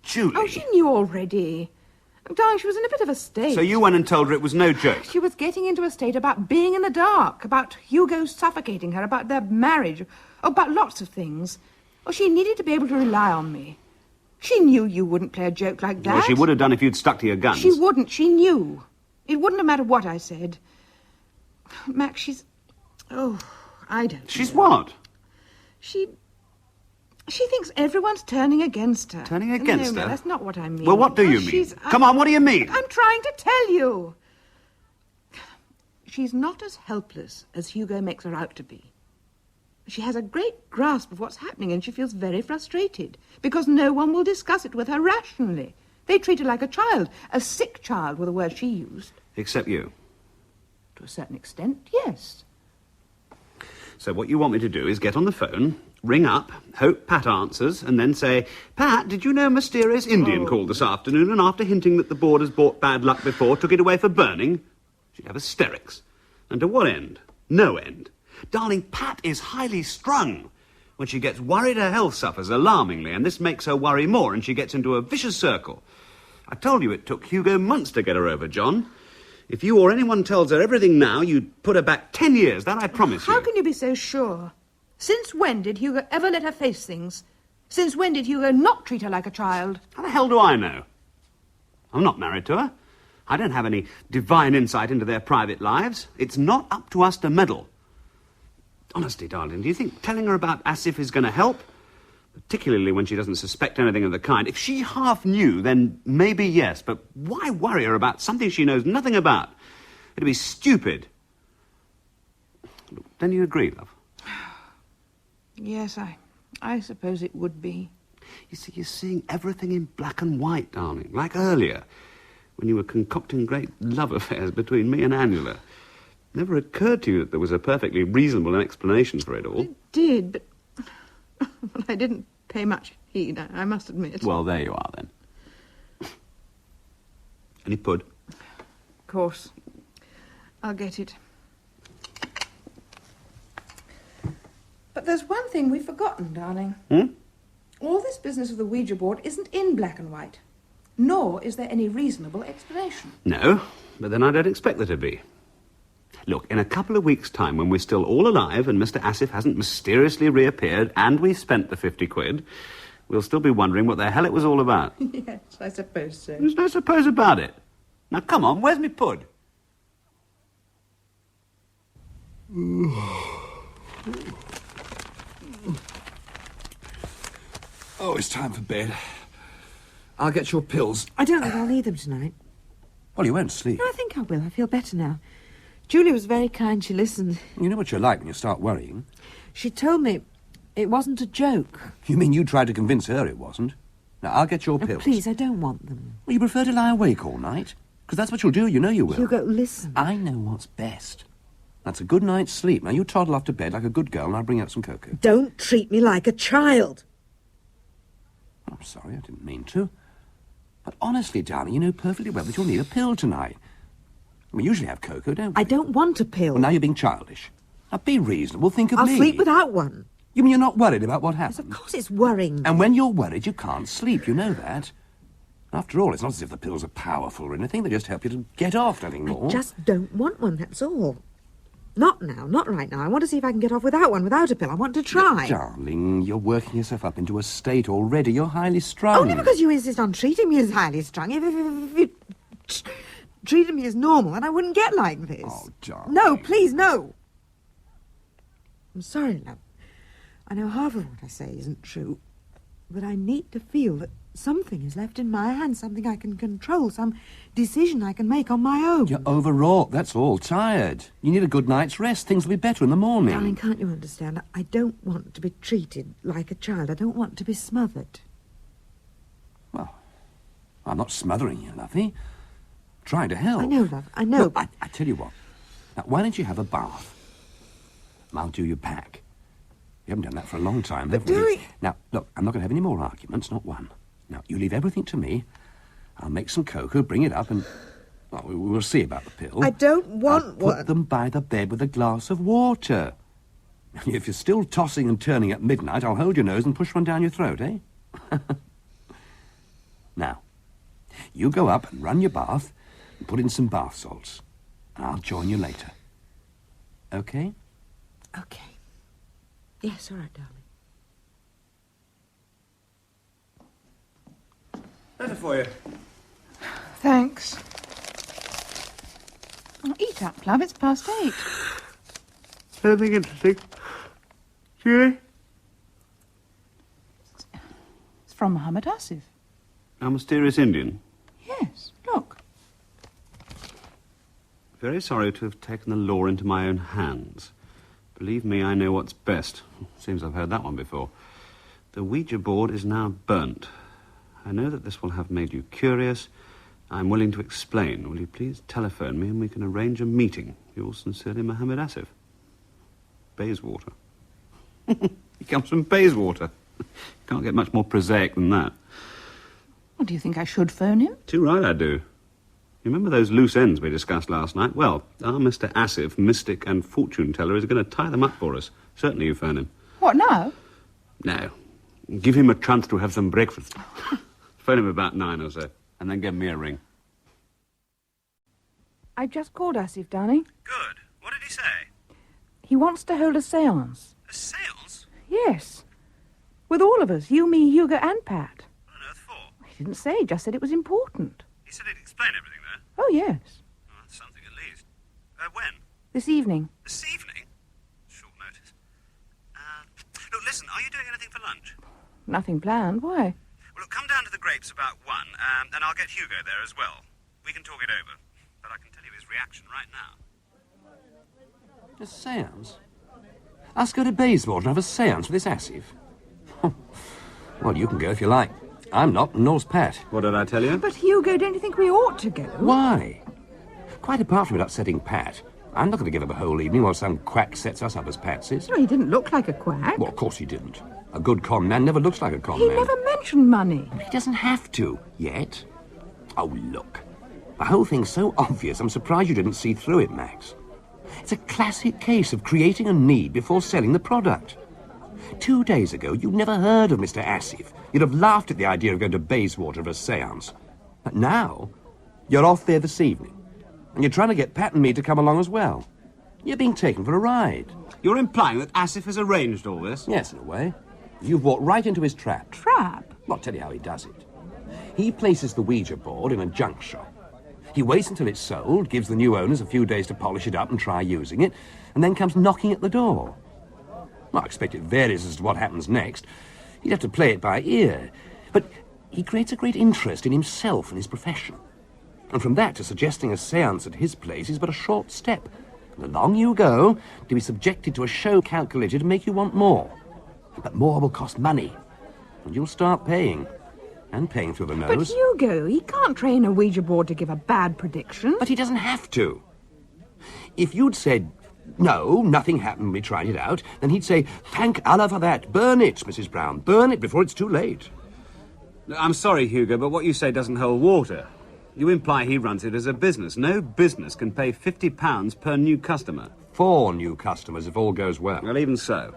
Julie. Oh, she knew already. Oh, darling, she was in a bit of a state. So you went and told her it was no joke? She was getting into a state about being in the dark, about Hugo suffocating her, about their marriage, about lots of things. Oh, she needed to be able to rely on me. She knew you wouldn't play a joke like that. Well, she would have done if you'd stuck to your guns. She wouldn't. She knew. It wouldn't have mattered what I said. Max, she's... Oh, I don't She's know. what? She thinks everyone's turning against her. Turning against her? No, that's not what I mean. Well, what do you mean? Come on, what do you mean? I'm trying to tell you. She's not as helpless as Hugo makes her out to be. She has a great grasp of what's happening and she feels very frustrated because no one will discuss it with her rationally. They treat her like a child, a sick child were the words she used. Except you. To a certain extent, yes. So what you want me to do is get on the phone, ring up, hope Pat answers, and then say, Pat, did you know a mysterious Indian called this afternoon and after hinting that the board has brought bad luck before, took it away for burning? She'd have hysterics. And to what end? No end. Darling, Pat is highly strung. When she gets worried, her health suffers alarmingly, and this makes her worry more, and she gets into a vicious circle. I told you it took Hugo months to get her over, John. If you or anyone tells her everything now, you'd put her back 10 years, that I promise you. How can you be so sure? Since when did Hugo ever let her face things? Since when did Hugo not treat her like a child? How the hell do I know? I'm not married to her. I don't have any divine insight into their private lives. It's not up to us to meddle. Honestly, darling, do you think telling her about Asif is going to help? Particularly when she doesn't suspect anything of the kind. If she half knew, then maybe yes, but why worry her about something she knows nothing about? It'd be stupid. Look, don't you agree, love? Yes, I suppose it would be. You see, you're seeing everything in black and white, darling, like earlier, when you were concocting great love affairs between me and Angela. Never occurred to you that there was a perfectly reasonable explanation for it all. It did, but I didn't pay much heed, I must admit. Well, there you are, then. Any pud? Of course. I'll get it. But there's one thing we've forgotten, darling. All this business of the Ouija board isn't in black and white. Nor is there any reasonable explanation. No, but then I don't expect there to be. Look, in a couple of weeks' time, when we're still all alive and Mr. Asif hasn't mysteriously reappeared and we've spent the 50 quid, we'll still be wondering what the hell it was all about. Yes, I suppose so. There's no suppose about it. Now, come on, where's me pud? Oh, it's time for bed. I'll get your pills. I don't think I'll need them tonight. Well, you won't sleep. No, I think I will. I feel better now. Julia was very kind. She listened. You know what you're like when you start worrying. She told me it wasn't a joke. You mean you tried to convince her it wasn't? Now, I'll get your pills. Please, I don't want them. Well, you prefer to lie awake all night? Because that's what you'll do. You know you will. Hugo, listen. I know what's best. That's a good night's sleep. Now, you toddle off to bed like a good girl and I'll bring out some cocoa. Don't treat me like a child. I'm sorry, I didn't mean to. But honestly, darling, you know perfectly well that you'll need a pill tonight. We usually have cocoa, don't we? I don't want a pill. Well, now you're being childish. Now, be reasonable. Think of me. I'll sleep without one. You mean you're not worried about what Yes, happened? of course it's worrying. And when you're worried, you can't sleep. You know that. After all, it's not as if the pills are powerful or anything. They just help you to get off, nothing more. I just don't want one, that's all. Not now, not right now. I want to see if I can get off without one, without a pill. I want to try. Darling, you're working yourself up into a state already. You're highly strung. Only because you insist on treating me as highly strung. If you treated me as normal, then I wouldn't get like this. Oh, darling. No, please, no. I'm sorry, love. I know half of what I say isn't true, but I need to feel that something is left in my hands, something I can control, some decision I can make on my own. You're overwrought, that's all. Tired. You need a good night's rest. Things will be better in the morning. Darling, can't you understand? I don't want to be treated like a child. I don't want to be smothered. Well, I'm not smothering you, lovey. Trying to help. I know, love, I know. Look, I tell you what. Now, why don't you have a bath? I'll do your pack. You haven't done that for a long time, have we? Now, look, I'm not going to have any more arguments, not one. Now, you leave everything to me. I'll make some cocoa, bring it up, and... well, we'll see about the pill. I don't want I'll one. put them by the bed with a glass of water. If you're still tossing and turning at midnight, I'll hold your nose and push one down your throat, eh? Now, you go up and run your bath and put in some bath salts. And I'll join you later. Okay? Okay. Yes, all right, darling. Better for you. Thanks. Oh, eat up, love. It's past 8. Anything interesting? Julie? It's from Muhammad Asif. Our mysterious Indian. Yes, look. Very sorry to have taken the law into my own hands. Believe me, I know what's best. Seems I've heard that one before. The Ouija board is now burnt. I know that this will have made you curious. I'm willing to explain. Will you please telephone me and we can arrange a meeting? Yours sincerely, Mohammed Asif. Bayswater. He comes from Bayswater. Can't get much more prosaic than that. Well, do you think I should phone him? Too right I do. You remember those loose ends we discussed last night? Well, our Mr. Asif, mystic and fortune teller, is going to tie them up for us. Certainly you phone him. What, now? No. Give him a chance to have some breakfast. Phone him about 9 or so, and then give me a ring. I've just called Asif, darling. Good. What did he say? He wants to hold a seance. A seance? Yes. With all of us, you, me, Hugo and Pat. What on earth for? He didn't say, just said it was important. He said he'd explain everything there. Oh, yes. Oh, that's something at least. When? This evening. This evening? Short notice. Look, listen, are you doing anything for lunch? Nothing planned. Why? Well, look, come down to the Grapes about 1, and I'll get Hugo there as well. We can talk it over. But I can tell you his reaction right now. A seance? Us go to Bayswater and have a seance with this Asif? Well, you can go if you like. I'm not, and nor's Pat. What did I tell you? But, Hugo, don't you think we ought to go? Why? Quite apart from it upsetting Pat, I'm not going to give up a whole evening while some quack sets us up as patsies. No, he didn't look like a quack. Well, of course he didn't. A good con man never looks like a con He man. never mentioned money. He doesn't have to, yet. Oh, look. The whole thing's so obvious, I'm surprised you didn't see through it, Max. It's a classic case of creating a need before selling the product. 2 days ago, you'd never heard of Mr. Asif. You'd have laughed at the idea of going to Bayswater for a seance. But now, you're off there this evening. And you're trying to get Pat and me to come along as well. You're being taken for a ride. You're implying that Asif has arranged all this? Yes, in a way. You've walked right into his trap. Trap? Well, I'll tell you how he does it. He places the ouija board in a junk shop. He waits until it's sold, gives the new owners a few days to polish it up and try using it, and then comes knocking at the door. Well, I expect it varies as to what happens next. He'd have to play it by ear. But he creates a great interest in himself and his profession. And from that to suggesting a seance at his place is but a short step. And along you go to be subjected to a show calculated to make you want more. But more will cost money. And you'll start paying. And paying through the But nose. Hugo, he can't train a Ouija board to give a bad prediction. But he doesn't have to. If you'd said, no, nothing happened, we tried it out, then he'd say, thank Allah for that. Burn it, Mrs. Brown. Burn it before it's too late. I'm sorry, Hugo, but what you say doesn't hold water. You imply he runs it as a business. No business can pay £50 per new customer. 4 new customers if all goes well. Well, even so.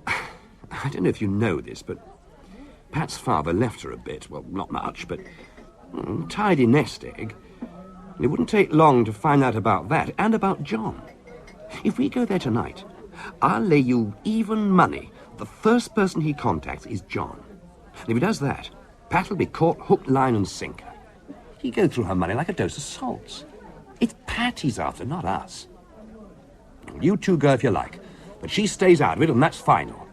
I don't know if you know this, but Pat's father left her a bit. Well, not much, but tidy nest egg. It wouldn't take long to find out about that and about John. If we go there tonight, I'll lay you even money. The first person he contacts is John. And if he does that, Pat will be caught hook, line and sinker. He'd go through her money like a dose of salts. It's Pat he's after, not us. You two go if you like, but she stays out of it and that's final.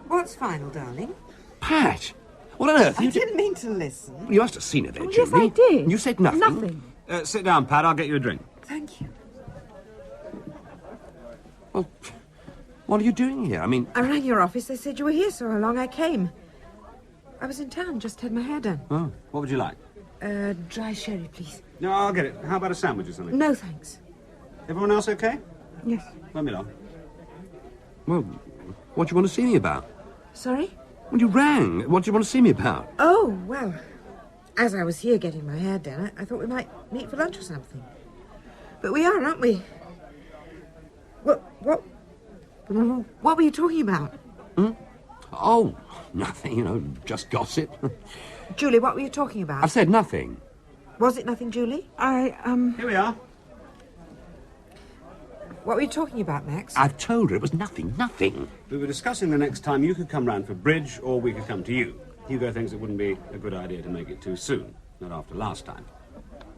What's final, darling? Pat! What on earth? I didn't mean to listen. You must have seen her there, Oh, Julie. yes, I did. You said nothing? Nothing. Sit down, Pat. I'll get you a drink. Thank you. Well, what are you doing here? I mean... I rang your office. They said you were here, so along I came. I was in town, just had my hair done. Oh, what would you like? Dry sherry, please. No, I'll get it. How about a sandwich or something? No, thanks. Everyone else okay? Yes. Let me know. Well, what do you want to see me about? Sorry? Well, you rang. What do you want to see me about? Oh, well, as I was here getting my hair done, I thought we might meet for lunch or something. But we are, aren't we? What were you talking about? Oh, nothing, just gossip. Julie, what were you talking about? I've said nothing. Was it nothing, Julie? Here we are. What were you talking about, Max? I've told her it was nothing. We were discussing the next time you could come round for bridge, or we could come to you. Hugo thinks it wouldn't be a good idea to make it too soon, not after last time.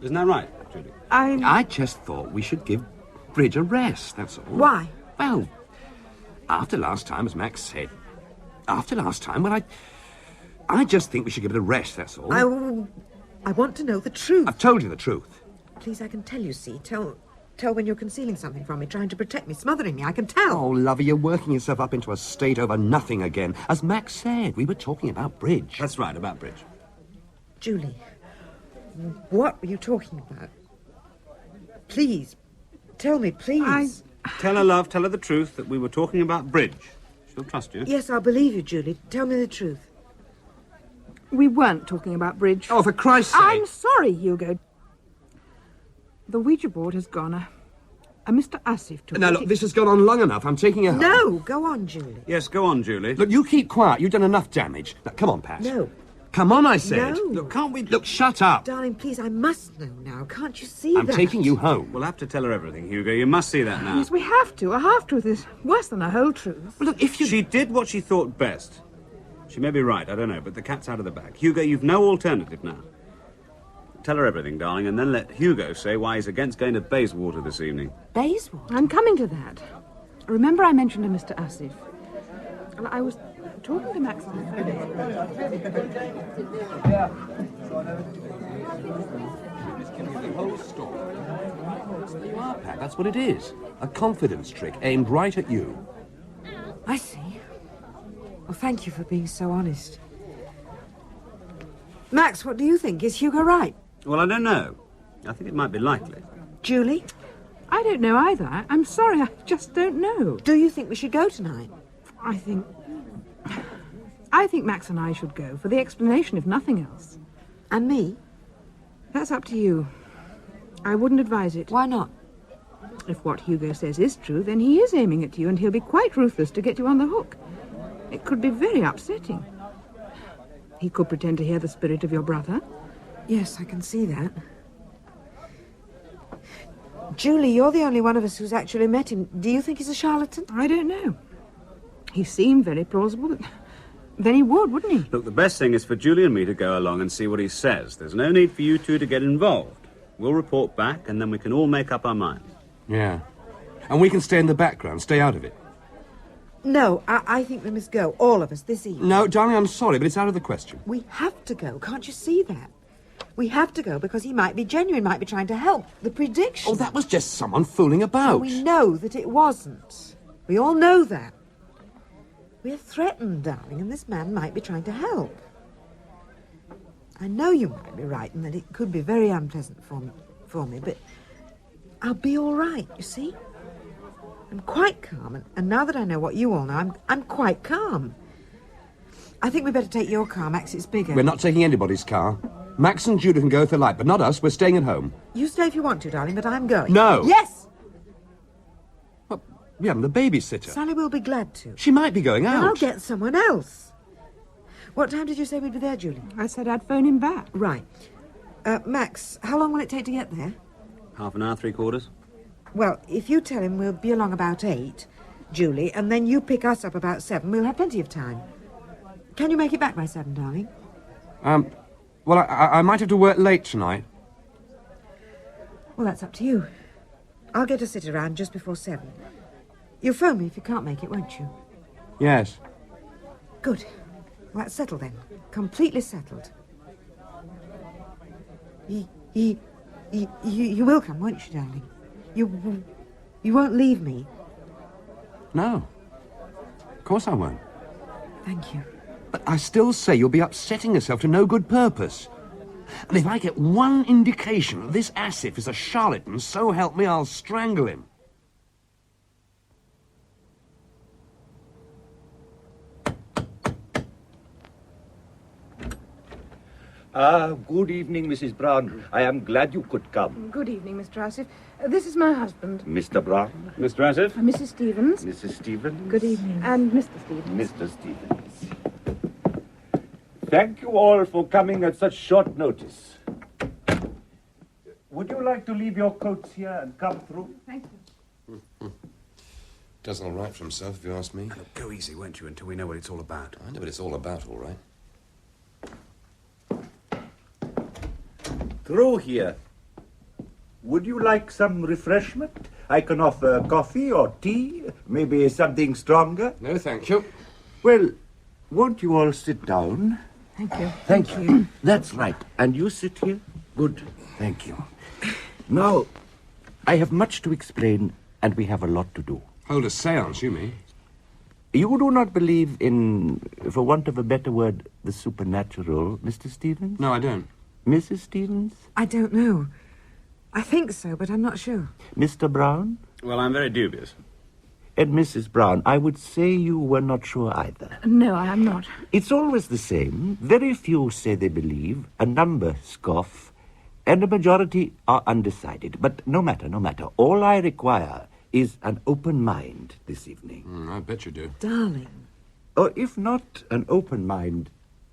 Isn't that right, Julie? I just thought we should give Bridge a rest, that's all. Why? Well, after last time, as Max said, well, I just think we should give it a rest, that's all. I want to know the truth. I've told you the truth. Please, I can tell, you see. Tell when you're concealing something from me, trying to protect me, smothering me. I can tell. Oh, lovey, you're working yourself up into a state over nothing again. As Max said, we were talking about Bridge. That's right, about bridge. Julie, what were you talking about? Please, tell me, please. Tell her, love, tell her the truth, that we were talking about bridge. She'll trust you. Yes, I'll believe you, Julie. Tell me the truth. We weren't talking about bridge. Oh, for Christ's sake. I'm sorry, Hugo. The Ouija board has gone. A Mr. Asif took Now, it. look, this has gone on long enough. I'm taking her home. No, go on, Julie. Yes, go on, Julie. Look, you keep quiet. You've done enough damage. Now, come on, Pat. No. Come on, I said. No. Look, can't we... Look, shut up. Darling, please, I must know now. Can't you see I'm that? taking you home. We'll have to tell her everything, Hugo. You must see that now. Yes, we have to. A half-truth is worse than a whole truth. Well, look, if you... She did what she thought best. She may be right, I don't know, but the cat's out of the bag. Hugo, you've no alternative now. Tell her everything, darling, and then let Hugo say why he's against going to Bayswater this evening. Bayswater? I'm coming to that. Remember I mentioned to Mr. Asif. And I was talking to Max on the The whole story. You are, Pat. That's what it is. A confidence trick aimed right at you. I see. Well, thank you for being so honest. Max, what do you think? Is Hugo right? Well, I don't know. I think it might be likely. Julie, I don't know either. I'm sorry, I just don't know. do you think we should go tonight? I think I think Max and I should go for the explanation, if nothing else. And me? That's up to you. I wouldn't advise it. Why not? If what Hugo says is true, then he is aiming at you, and he'll be quite ruthless to get you on the hook. It could be very upsetting. He could pretend to hear the spirit of your brother. Yes, I can see that. Julie, you're the only one of us who's actually met him. Do you think he's a charlatan? I don't know. He seemed very plausible, but then he would, wouldn't he? Look, the best thing is for Julie and me to go along and see what he says. There's no need for you two to get involved. We'll report back, and then we can all make up our minds. Yeah. And we can stay in the background, stay out of it. No, I think we must go, all of us, this evening. No, darling, I'm sorry, but it's out of the question. We have to go, can't you see that? We have to go because he might be genuine, might be trying to help. The prediction. Oh, that was just someone fooling about. We know that it wasn't. We all know that. We're threatened, darling, and this man might be trying to help. I know you might be right and that it could be very unpleasant for me, but I'll be all right, you see? I'm quite calm, and now that I know what you all know, I'm quite calm. I think we better take your car, Max. It's bigger. We're not taking anybody's car. Max and Judah can go if they like, but not us. We're staying at home. You stay if you want to, darling, but I'm going. No. Yes! Well, we haven't a babysitter. Sally will be glad to. She might be going out. Then I'll get someone else. What time did you say we'd be there, Julie? I said I'd phone him back. Right. Max, how long will it take to get there? Half an hour, 3/4. Well, if you tell him we'll be along about 8, Julie, and then you pick us up about 7, we'll have plenty of time. Can you make it back by 7, darling? Well, I might have to work late tonight. Well, that's up to you. I'll get a sit around just before 7. You'll phone me if you can't make it, won't you? Yes. Good. Well, that's settled then. Completely settled. You will come, won't you, darling? You won't leave me. No. Of course I won't. Thank you. But I still say you'll be upsetting yourself to no good purpose. And if I get one indication that this Asif is a charlatan, so help me, I'll strangle him. Good evening, Mrs. Brown. I am glad you could come. Good evening, Mr. Asif. This is my husband. Mr. Brown, Mr. Asif? Mrs. Stevens. Mrs. Stevens. Good evening. And Mr. Stevens. Mr. Stevens. Thank you all for coming at such short notice. Would you like to leave your coats here and come through? Thank you. Does all right for himself, if you ask me. Look, go easy, won't you, until we know what it's all about. I know what it's all about, all right. Through here. Would you like some refreshment? I can offer coffee or tea, maybe something stronger. No, thank you. Well, won't you all sit down? Thank you. Thank you. That's right. And you sit here? Good. Thank you. Now, I have much to explain, and we have a lot to do. Hold a seance, you mean? You do not believe in, for want of a better word, the supernatural, Mr. Stevens? No, I don't. Mrs. Stevens? I don't know. I think so, but I'm not sure. Mr. Brown? Well, I'm very dubious. And Mrs. Brown, I would say you were not sure either. No, I am not. It's always the same. Very few say they believe, a number scoff, and a majority are undecided. But no matter, no matter. All I require is an open mind this evening. I bet you do. Darling. Or if not an open mind,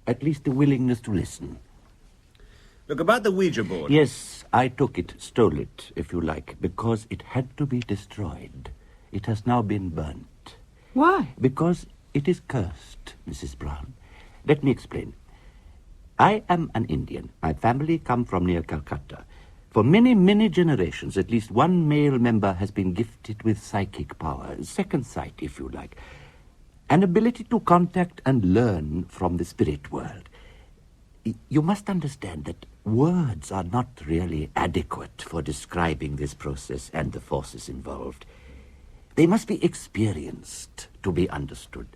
at least a willingness to listen. Look, about the Ouija board. Yes, I took it, stole it, if you like, because it had to be destroyed. It has now been burnt. Why? Because it is cursed, Mrs. Brown. Let me explain. I am an Indian. My family come from near Calcutta. For many, many generations, at least one male member has been gifted with psychic power, second sight, if you like, an ability to contact and learn from the spirit world. You must understand that words are not really adequate for describing this process and the forces involved. They must be experienced to be understood.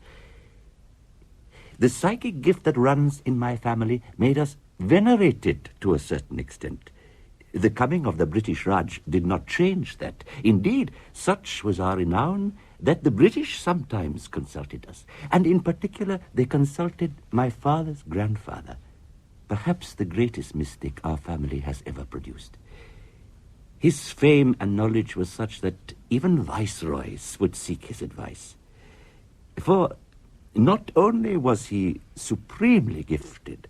The psychic gift that runs in my family made us venerated to a certain extent. The coming of the British Raj did not change that. Indeed, such was our renown that the British sometimes consulted us. And in particular, they consulted my father's grandfather, perhaps the greatest mystic our family has ever produced. His fame and knowledge was such that even viceroys would seek his advice. For not only was he supremely gifted,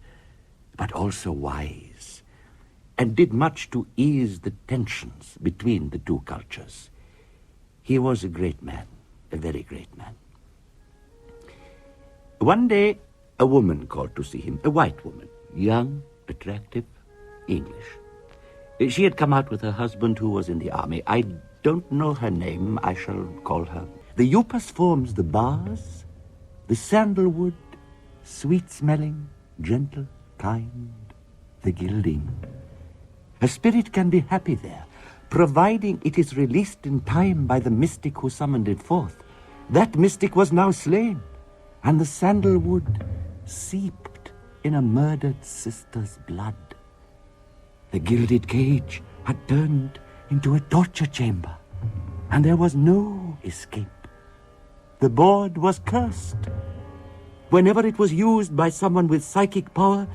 but also wise, and did much to ease the tensions between the two cultures. He was a great man, a very great man. One day, a woman called to see him, a white woman, young, attractive, English. She had come out with her husband who was in the army. I don't know her name. I shall call her. The upas forms the bars, the sandalwood, sweet-smelling, gentle, kind, the gilding. Her spirit can be happy there, providing it is released in time by the mystic who summoned it forth. That mystic was now slain, and the sandalwood seeped in a murdered sister's blood. The gilded cage had turned into a torture chamber, and there was no escape. The board was cursed. Whenever it was used by someone with psychic power,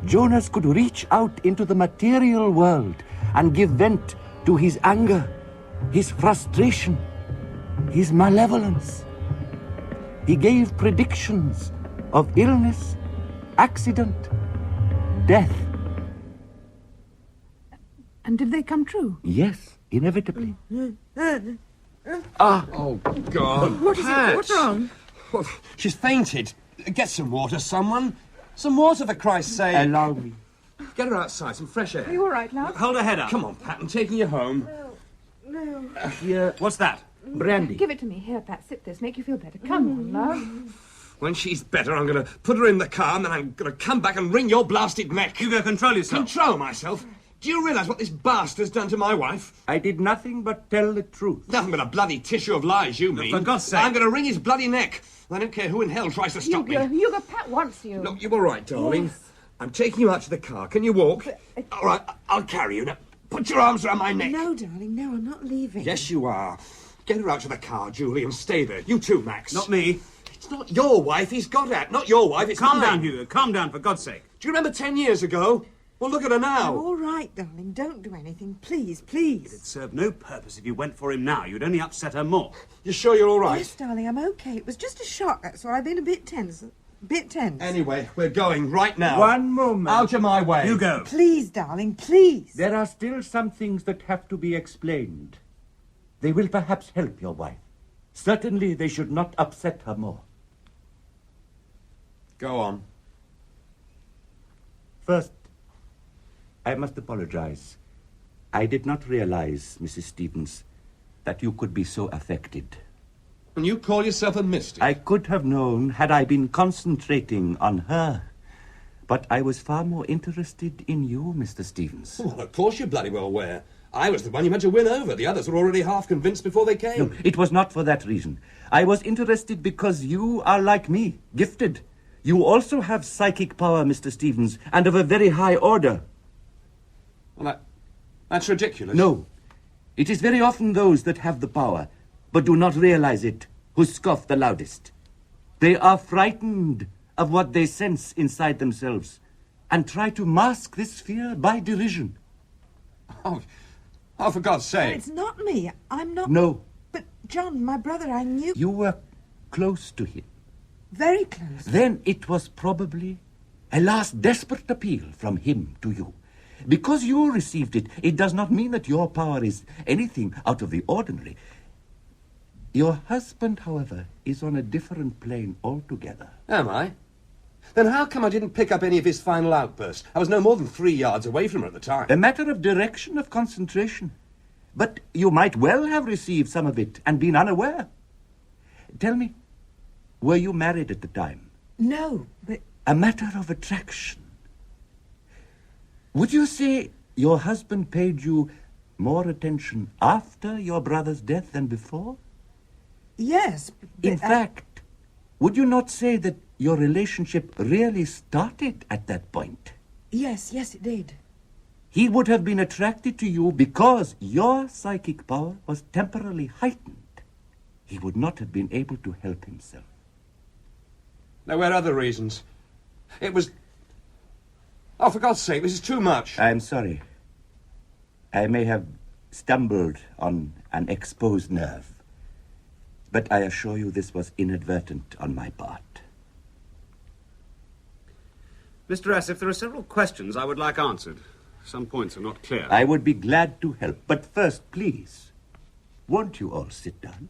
Jonas could reach out into the material world and give vent to his anger, his frustration, his malevolence. He gave predictions of illness, accident, death. And did they come true? Yes, inevitably. Oh, God. What is it? What's wrong? Well, she's fainted. Get some water, someone. Some water, for Christ's sake. Allow me. Get her outside, some fresh air. Are you all right, love? Hold her head up. Come on, Pat, I'm taking you home. No. Here, What's that? brandy. Give it to me. Here, Pat, sip this. Make you feel better. Come on, love. When she's better, I'm going to put her in the car and then I'm going to come back and wring your blasted neck. You go control yourself. Control myself? Do you realise what this bastard's done to my wife? I did nothing but tell the truth. Nothing but a bloody tissue of lies, you mean. For God's sake. I'm going to wring his bloody neck. I don't care who in hell tries to stop me. Hugo, Pat wants you. Look, you're all right, darling. Yes. I'm taking you out to the car. Can you walk? All right, I'll carry you. Now, put your arms around my neck. No, darling, no, I'm not leaving. Yes, you are. Get her out to the car, Julie, and stay there. You too, Max. Not me. It's not your wife he's got at. Not your wife, it's Calm mine. down, Hugo. Calm down, for God's sake. Do you remember 10 years ago? Well, look at her now. All right, darling, don't do anything. Please, It'd please. serve no purpose if you went for him now. You'd only upset her more. You sure you're all right? Yes, darling, I'm okay. It was just a shock, that's all. I've been a bit tense. Anyway, we're going right now. One moment. Out of my way. Hugo. Please, darling, please. There are still some things that have to be explained. They will perhaps help your wife. Certainly they should not upset her more. Go on. First, I must apologize. I did not realize, Mrs. Stevens, that you could be so affected. And you call yourself a mystic? I could have known had I been concentrating on her. But I was far more interested in you, Mr. Stevens. Well, of course you bloody well were. I was the one you had to win over. The others were already half convinced before they came. No, it was not for that reason. I was interested because you are like me, gifted. You also have psychic power, Mr. Stevens, and of a very high order. Well, that's ridiculous. No. It is very often those that have the power, but do not realize it, who scoff the loudest. They are frightened of what they sense inside themselves, and try to mask this fear by derision. Oh, for God's sake. It's not me. I'm not... No, But, John, my brother, I knew... you were close to him. Very close. Then it was probably a last desperate appeal from him to you. Because you received it, it does not mean that your power is anything out of the ordinary. Your husband, however, is on a different plane altogether. Am I? Then how come I didn't pick up any of his final outbursts? I was no more than 3 yards away from her at the time. A matter of direction, of concentration. But you might well have received some of it and been unaware. Tell me, were you married at the time? No, but... A matter of attraction. Would you say your husband paid you more attention after your brother's death than before? Yes, but In fact, would you not say that your relationship really started at that point? Yes, it did. He would have been attracted to you because your psychic power was temporarily heightened. He would not have been able to help himself. There were other reasons. It was... Oh, for God's sake, this is too much. I'm sorry. I may have stumbled on an exposed nerve. But I assure you this was inadvertent on my part. Mr. S., if there are several questions I would like answered. Some points are not clear. I would be glad to help. But first, please, won't you all sit down?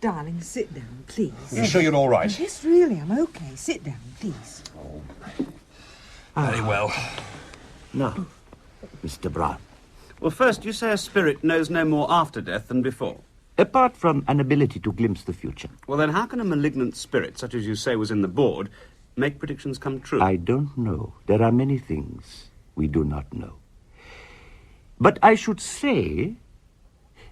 Darling, sit down, please. Are you sure you're all right? Yes, really, I'm okay. Sit down, please. Very well. Now, Mr. Brown. Well, first, you say a spirit knows no more after death than before. Apart from an ability to glimpse the future. Well, then how can a malignant spirit, such as you say was in the board, make predictions come true? I don't know. There are many things we do not know. But I should say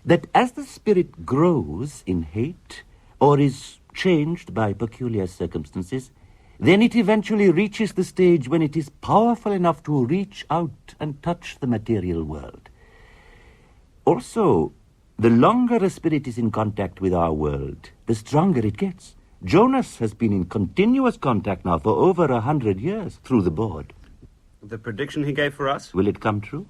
that as the spirit grows in hate or is changed by peculiar circumstances, then it eventually reaches the stage when it is powerful enough to reach out and touch the material world. Also, the longer a spirit is in contact with our world, the stronger it gets. Jonas has been in continuous contact now for over 100 years through the board. The prediction he gave for us? Will it come true?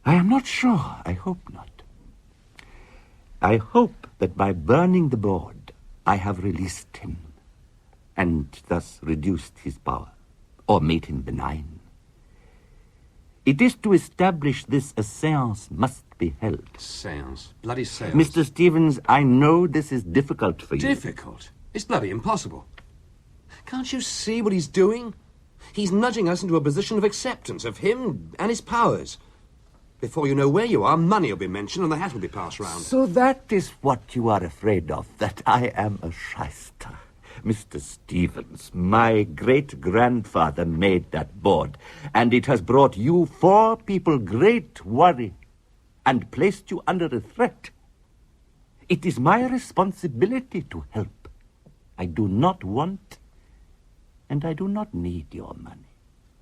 I am not sure. I hope not. I hope that by burning the board, I have released him and thus reduced his power, or made him benign. It is to establish this a seance must be held. Seance. Bloody seance. Mr. Stevens, I know this is difficult for you. Difficult? It's bloody impossible. Can't you see what he's doing? He's nudging us into a position of acceptance of him and his powers. Before you know where you are, money will be mentioned and the hat will be passed round. So that is what you are afraid of, that I am a shyster. Mr. Stevens, my great-grandfather made that board, and it has brought you 4 people great worry and placed you under a threat. It is my responsibility to help. I do not want, and I do not need your money.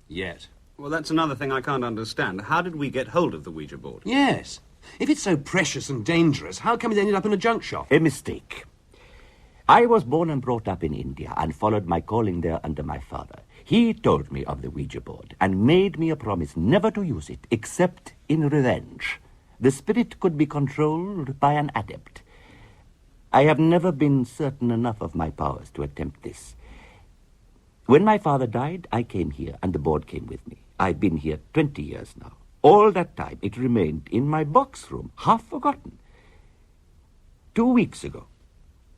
Yet. Well, that's another thing I can't understand. How did we get hold of the Ouija board? Yes. If it's so precious and dangerous, how come it ended up in a junk shop? A mistake. I was born and brought up in India and followed my calling there under my father. He told me of the Ouija board and made me a promise never to use it except in revenge. The spirit could be controlled by an adept. I have never been certain enough of my powers to attempt this. When my father died, I came here and the board came with me. I've been here 20 years now. All that time it remained in my box room, half forgotten. 2 weeks ago,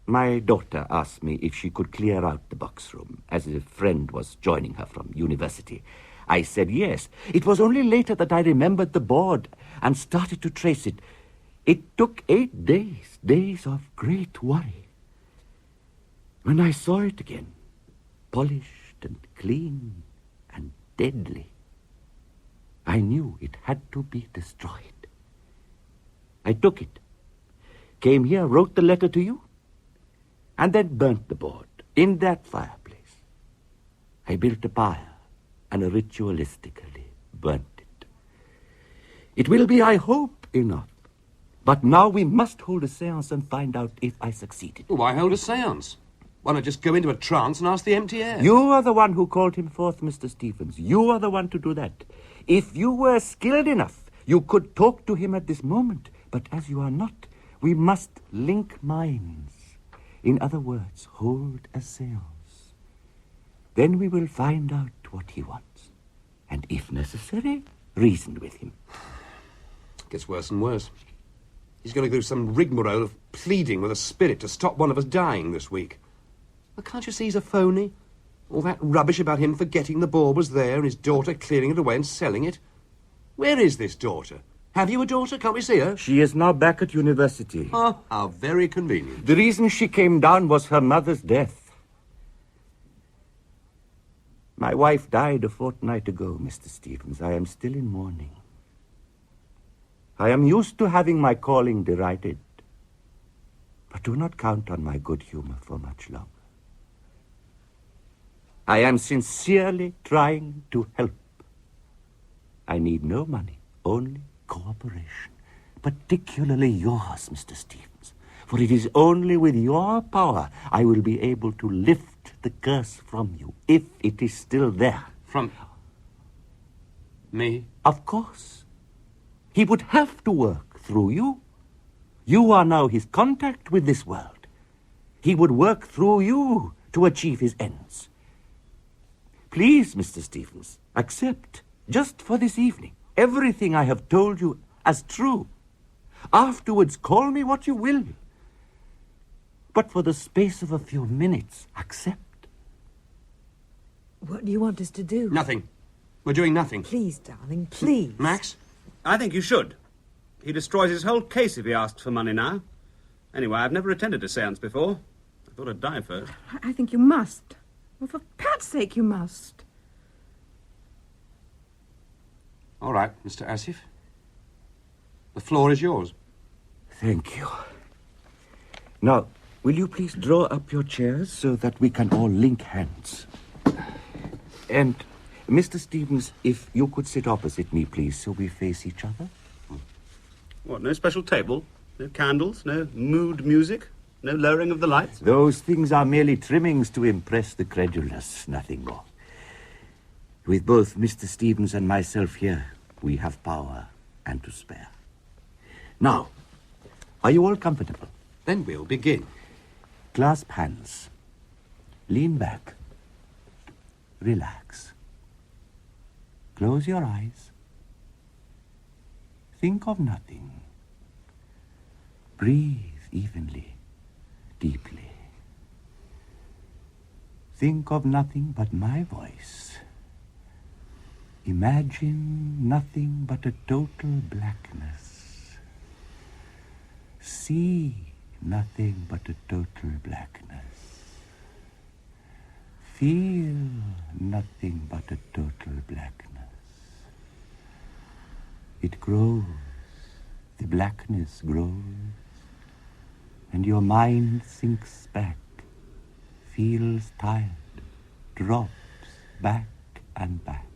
my daughter asked me if she could clear out the box room, as a friend was joining her from university. I said yes. It was only later that I remembered the board and started to trace it. It took 8 days, days of great worry. When I saw it again, polished and clean and deadly, I knew it had to be destroyed. I took it, came here, wrote the letter to you, and then burnt the board in that fireplace. I built a pyre and ritualistically burnt it. It will be, I hope, enough. But now we must hold a seance and find out if I succeeded. Why hold a seance? Why not just go into a trance and ask the empty air? You are the one who called him forth, Mr. Stevens. You are the one to do that. If you were skilled enough, you could talk to him at this moment. But as you are not, we must link minds. In other words, hold a seance. Then we will find out what he wants. And if necessary, reason with him. It gets worse and worse. He's going to do some rigmarole of pleading with a spirit to stop one of us dying this week. Well, can't you see he's a phony? All that rubbish about him forgetting the board was there and his daughter clearing it away and selling it. Where is this daughter? Have you a daughter? Can't we see her? She is now back at university. Oh, how very convenient. The reason she came down was her mother's death. My wife died a fortnight ago, Mr. Stevens. I am still in mourning. I am used to having my calling derided, but do not count on my good humor for much longer. I am sincerely trying to help I need no money, only cooperation. Particularly yours, Mr. Stevens. For it is only with your power I will be able to lift the curse from you, if it is still there. From me? Of course. He would have to work through you. You are now his contact with this world. He would work through you to achieve his ends. Please, Mr. Stevens, accept, just for this evening, everything I have told you as true. Afterwards, call me what you will. But for the space of a few minutes, accept. What do you want us to do? Nothing. We're doing nothing. Please, darling, please. Max? I think you should. He destroys his whole case if he asks for money now. Anyway, I've never attended a seance before. I thought I'd die first. I think you must. Well, for Pat's sake, you must. All right, Mr. Asif. The floor is yours. Thank you. Now, will you please draw up your chairs so that we can all link hands? And, Mr. Stevens, if you could sit opposite me, please, so we face each other. What, no special table? No candles? No mood music? No lowering of the lights? Those things are merely trimmings to impress the credulous, nothing more. With both Mr. Stevens and myself here, we have power and to spare. Now, are you all comfortable? Then we'll begin. Clasp hands. Lean back. Relax. Close your eyes. Think of nothing. Breathe evenly, deeply. Think of nothing but my voice. Imagine nothing but a total blackness. See nothing but a total blackness. Feel nothing but a total blackness. It grows, the blackness grows, and your mind sinks back, feels tired, drops back and back,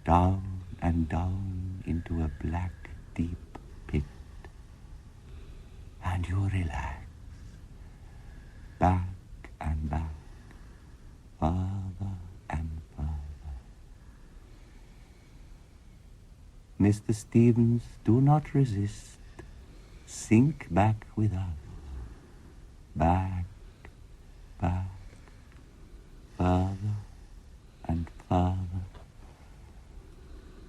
down and down into a black, deep pit. And you relax, back and back, farther and farther. Mr. Stevens, do not resist. Sink back with us. Back, back, farther and farther.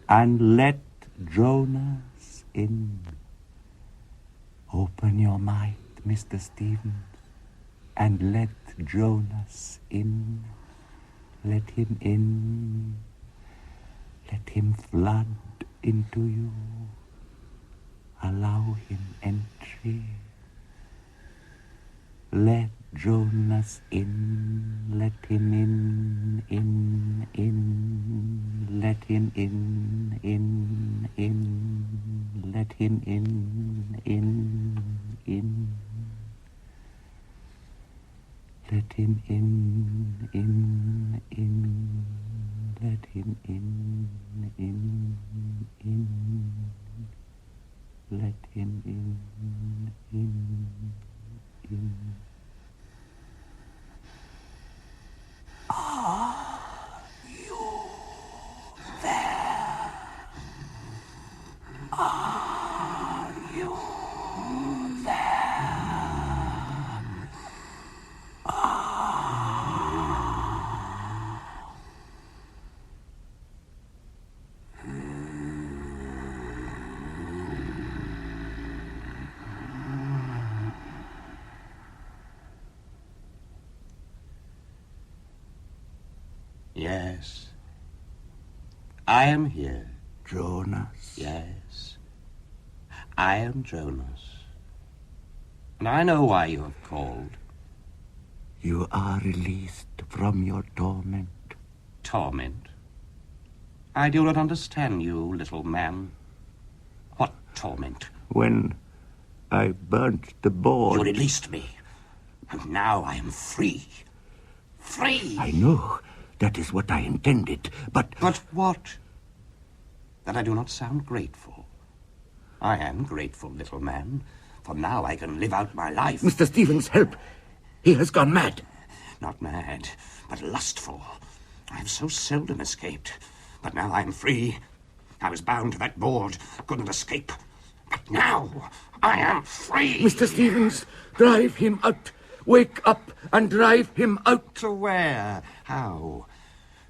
And let Jonas in. Open your might, Mr. Stevens, and let Jonas in. Let him in. Let him flood into you. Allow him entry. Let Jonas in. Let him in. Let him in. Let him in. Let him in. Let him in. Let him in. Are you there? Are you there? Yes. I am here. Jonas. Yes. I am Jonas. And I know why you have called. You are released from your torment. Torment? I do not understand you, little man. What torment? When I burnt the board... You released me. And now I am free. Free! I know. That is what I intended, but... But what? that I do not sound grateful. I am grateful, little man, for now I can live out my life. Mr. Stevens, help! He has gone mad. Not mad, but lustful. I have so seldom escaped. But now I am free. I was bound to that board, couldn't escape. But now I am free. Mr. Stevens, drive him out. Wake up and drive him out. To where? How?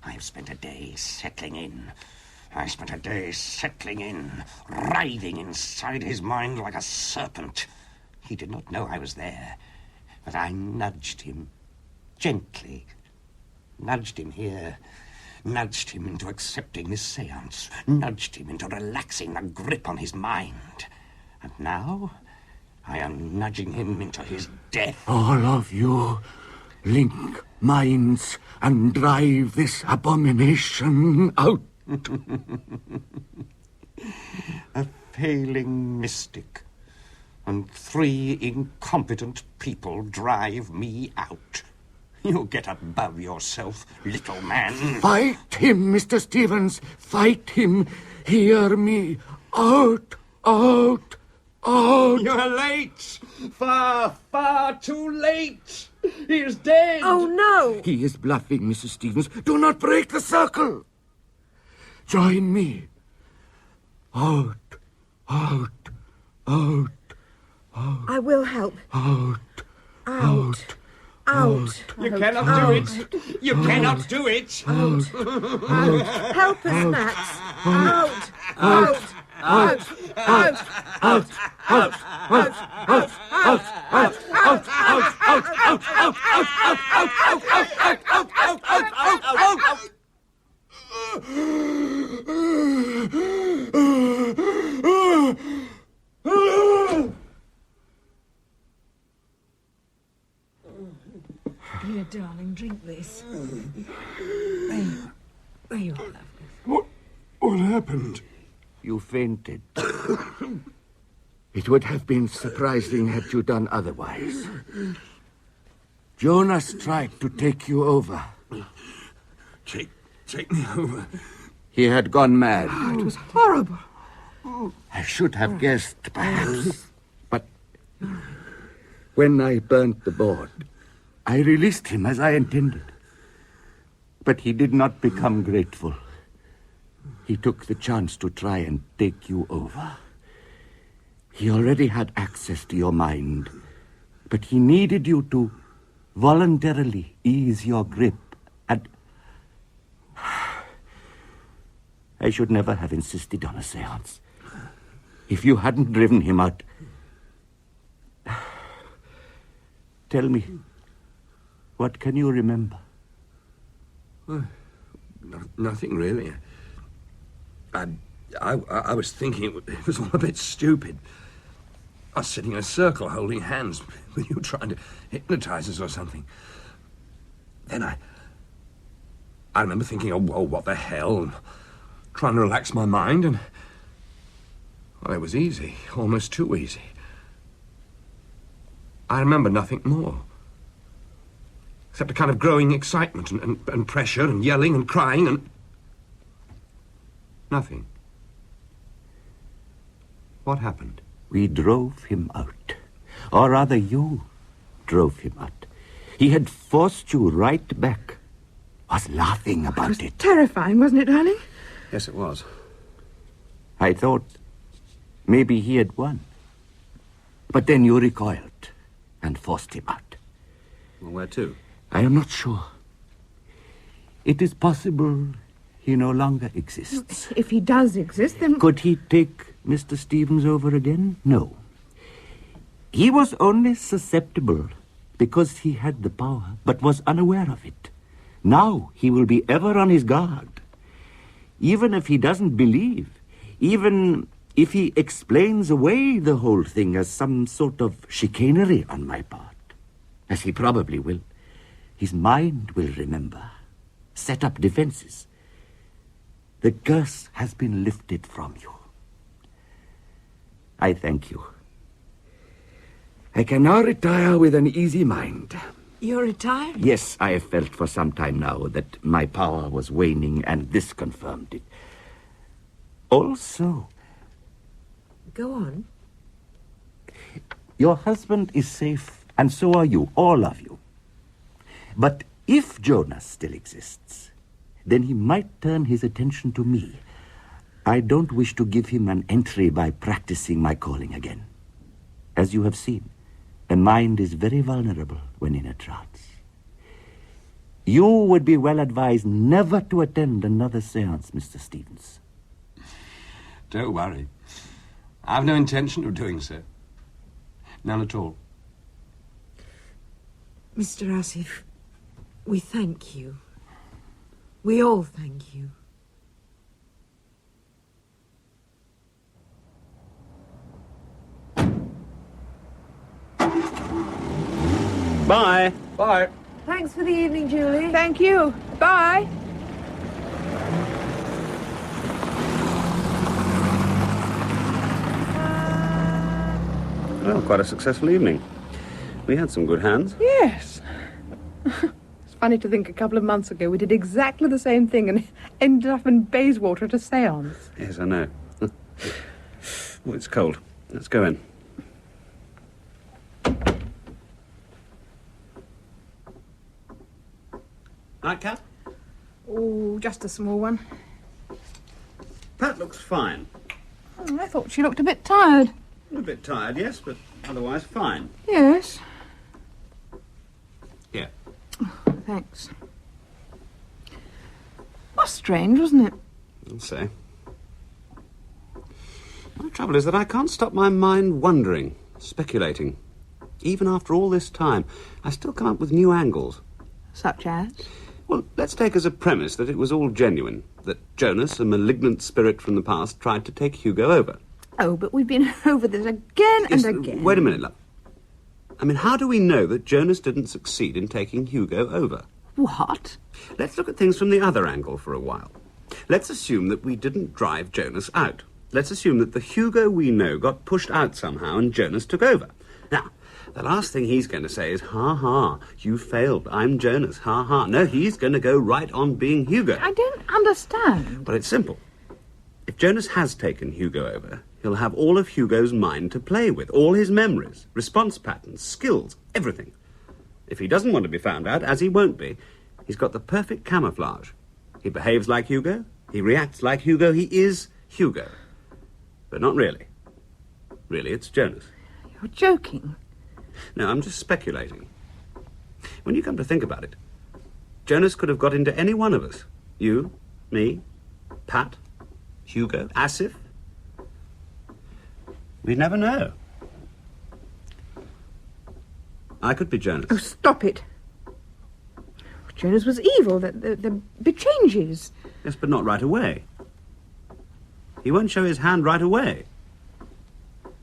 I have spent a day settling in. I spent a day settling in, writhing inside his mind like a serpent. He did not know I was there, but I nudged him, gently. Nudged him here, nudged him into accepting this seance, nudged him into relaxing the grip on his mind. And now I am nudging him into his death. All of you, link minds and drive this abomination out. A failing mystic and 3 incompetent people drive me out. You get above yourself, little man. Fight him, Mr. Stevens. Fight him. Hear me. Out, out, out. You're late. Far, far too late. He is dead. Oh, no. He is bluffing, Mrs. Stevens. Do not break the circle. Join me. Out, out, out, out. I will help. Out, Out. Out. You cannot do it. You cannot do it. Out. Help us, Max. Out. Out. Out. Out. out, out, out, out, out, out, out, out. Dear darling, drink this. There you are, love. What happened? You fainted. It would have been surprising had you done otherwise. Jonas tried to take you over. Take me over. He had gone mad. It was horrible. I should have guessed, perhaps. But when I burnt the board, I released him as I intended. But he did not become grateful. He took the chance to try and take you over. He already had access to your mind, but he needed you to voluntarily ease your grip, and I should never have insisted on a seance. If you hadn't driven him out... Tell me, what can you remember? Nothing, really. I was thinking it was all a bit stupid. Us sitting in a circle holding hands with you trying to hypnotize us or something. Then I remember thinking, oh, what the hell? Trying to relax my mind, and well, it was easy, almost too easy. I remember nothing more, except a kind of growing excitement and pressure and yelling and crying and... nothing. What happened? We drove him out. Or rather, you drove him out. He had forced you right back. Was laughing about it. Terrifying, wasn't it, darling? Yes, it was. I thought maybe he had won. But then you recoiled and forced him out. Well, where to? I am not sure. It is possible he no longer exists. If he does exist, then... Could he take Mr. Stevens over again? No. He was only susceptible because he had the power, but was unaware of it. Now he will be ever on his guard. Even if he doesn't believe, even if he explains away the whole thing as some sort of chicanery on my part, as he probably will, his mind will remember, set up defenses. The curse has been lifted from you. I thank you. I can now retire with an easy mind. You're retired? Yes, I have felt for some time now that my power was waning, and this confirmed it. Also, Go on. your husband is safe, and so are you, all of you. But if Jonas still exists, then he might turn his attention to me. I don't wish to give him an entry by practicing my calling again. As you have seen, the mind is very vulnerable when in a trance. You would be well advised never to attend another seance, Mr. Stevens. Don't worry. I've no intention of doing so. None at all. Mr. Asif, we thank you. We all thank you. Bye. Bye. Thanks for the evening, Julie. Thank you. Bye. Well, quite a successful evening. We had some good hands. Yes. It's funny to think a couple of months ago we did exactly the same thing and ended up in Bayswater at a seance. Yes, I know. Oh, it's cold. Let's go in. Nightcap? Oh, just a small one. Pat looks fine. Oh, I thought she looked a bit tired. A bit tired, yes, but otherwise fine. Yes. Here. Thanks. Was strange, wasn't it? I'll say. My trouble is that I can't stop my mind wondering, speculating. Even after all this time, I still come up with new angles. Such as? Well, let's take as a premise that it was all genuine, that Jonas, a malignant spirit from the past, tried to take Hugo over. Oh, but we've been over this again and again. Wait a minute, love. I mean, how do we know that Jonas didn't succeed in taking Hugo over? What? Let's look at things from the other angle for a while. Let's assume that we didn't drive Jonas out. Let's assume that the Hugo we know got pushed out somehow and Jonas took over. Now, the last thing he's going to say is, ha ha, you failed, I'm Jonas, ha ha. No, he's going to go right on being Hugo. I don't understand. Well, it's simple. If Jonas has taken Hugo over, he'll have all of Hugo's mind to play with, all his memories, response patterns, skills, everything. If he doesn't want to be found out, as he won't be, he's got the perfect camouflage. He behaves like Hugo, he reacts like Hugo, he is Hugo. But not really. Really, it's Jonas. You're joking. No, I'm just speculating. When you come to think about it, Jonas could have got into any one of us. You, me, Pat, Hugo, Asif. We never know. I could be Jonas. Oh, stop it. Jonas was evil. The big changes. Yes, but not right away. He won't show his hand right away.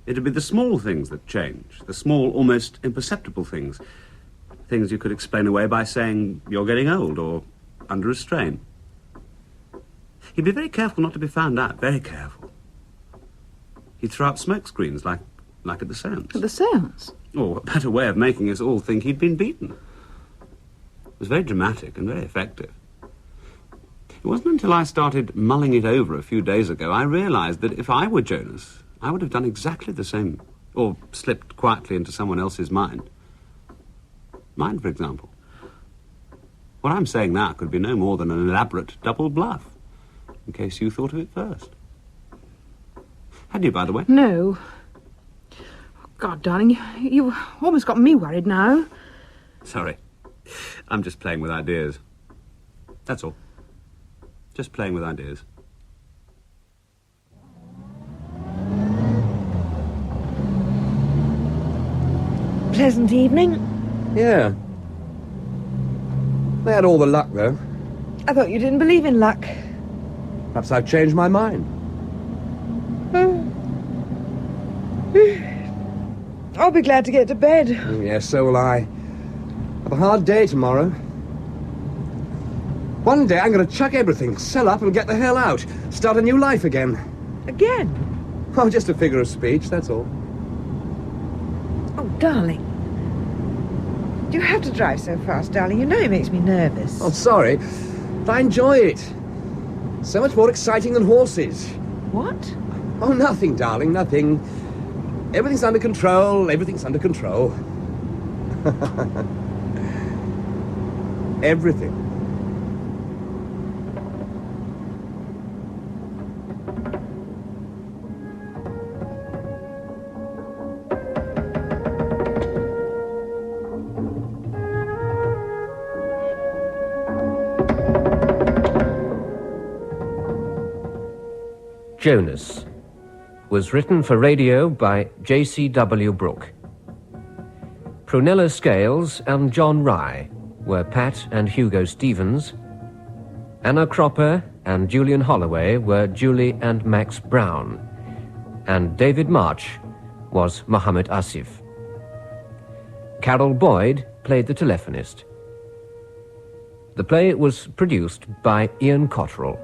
It'd be the small things that change, the small, almost imperceptible things. Things you could explain away by saying you're getting old or under a strain. He'd be very careful not to be found out, very careful. He'd throw up smoke screens like at the seance. At the seance? Or a better way of making us all think he'd been beaten. It was very dramatic and very effective. It wasn't until I started mulling it over a few days ago I realised that if I were Jonas, I would have done exactly the same, or slipped quietly into someone else's mind. Mine, for example. What I'm saying now could be no more than an elaborate double bluff, in case you thought of it first. Had you, by the way? No. Oh, God, darling, you almost got me worried now. Sorry. I'm just playing with ideas. That's all. Just playing with ideas. Pleasant evening. Yeah. They had all the luck, though. I thought you didn't believe in luck. Perhaps I've changed my mind. I'll be glad to get to bed. Yes, so will I. Have a hard day tomorrow. One day I'm going to chuck everything, sell up and get the hell out. Start a new life again. Again? Oh, just a figure of speech, that's all. Oh, darling. Do you have to drive so fast, darling? You know it makes me nervous. Oh, sorry. But I enjoy it. So much more exciting than horses. What? Oh, nothing, darling, nothing. Everything's under control, everything's under control. Everything. Jonas was written for radio by J.C.W. Brook. Prunella Scales and John Rye were Pat and Hugo Stevens. Anna Cropper and Julian Holloway were Julie and Max Brown. And David March was Mohammed Asif. Carol Boyd played the telephonist. The play was produced by Ian Cottrell.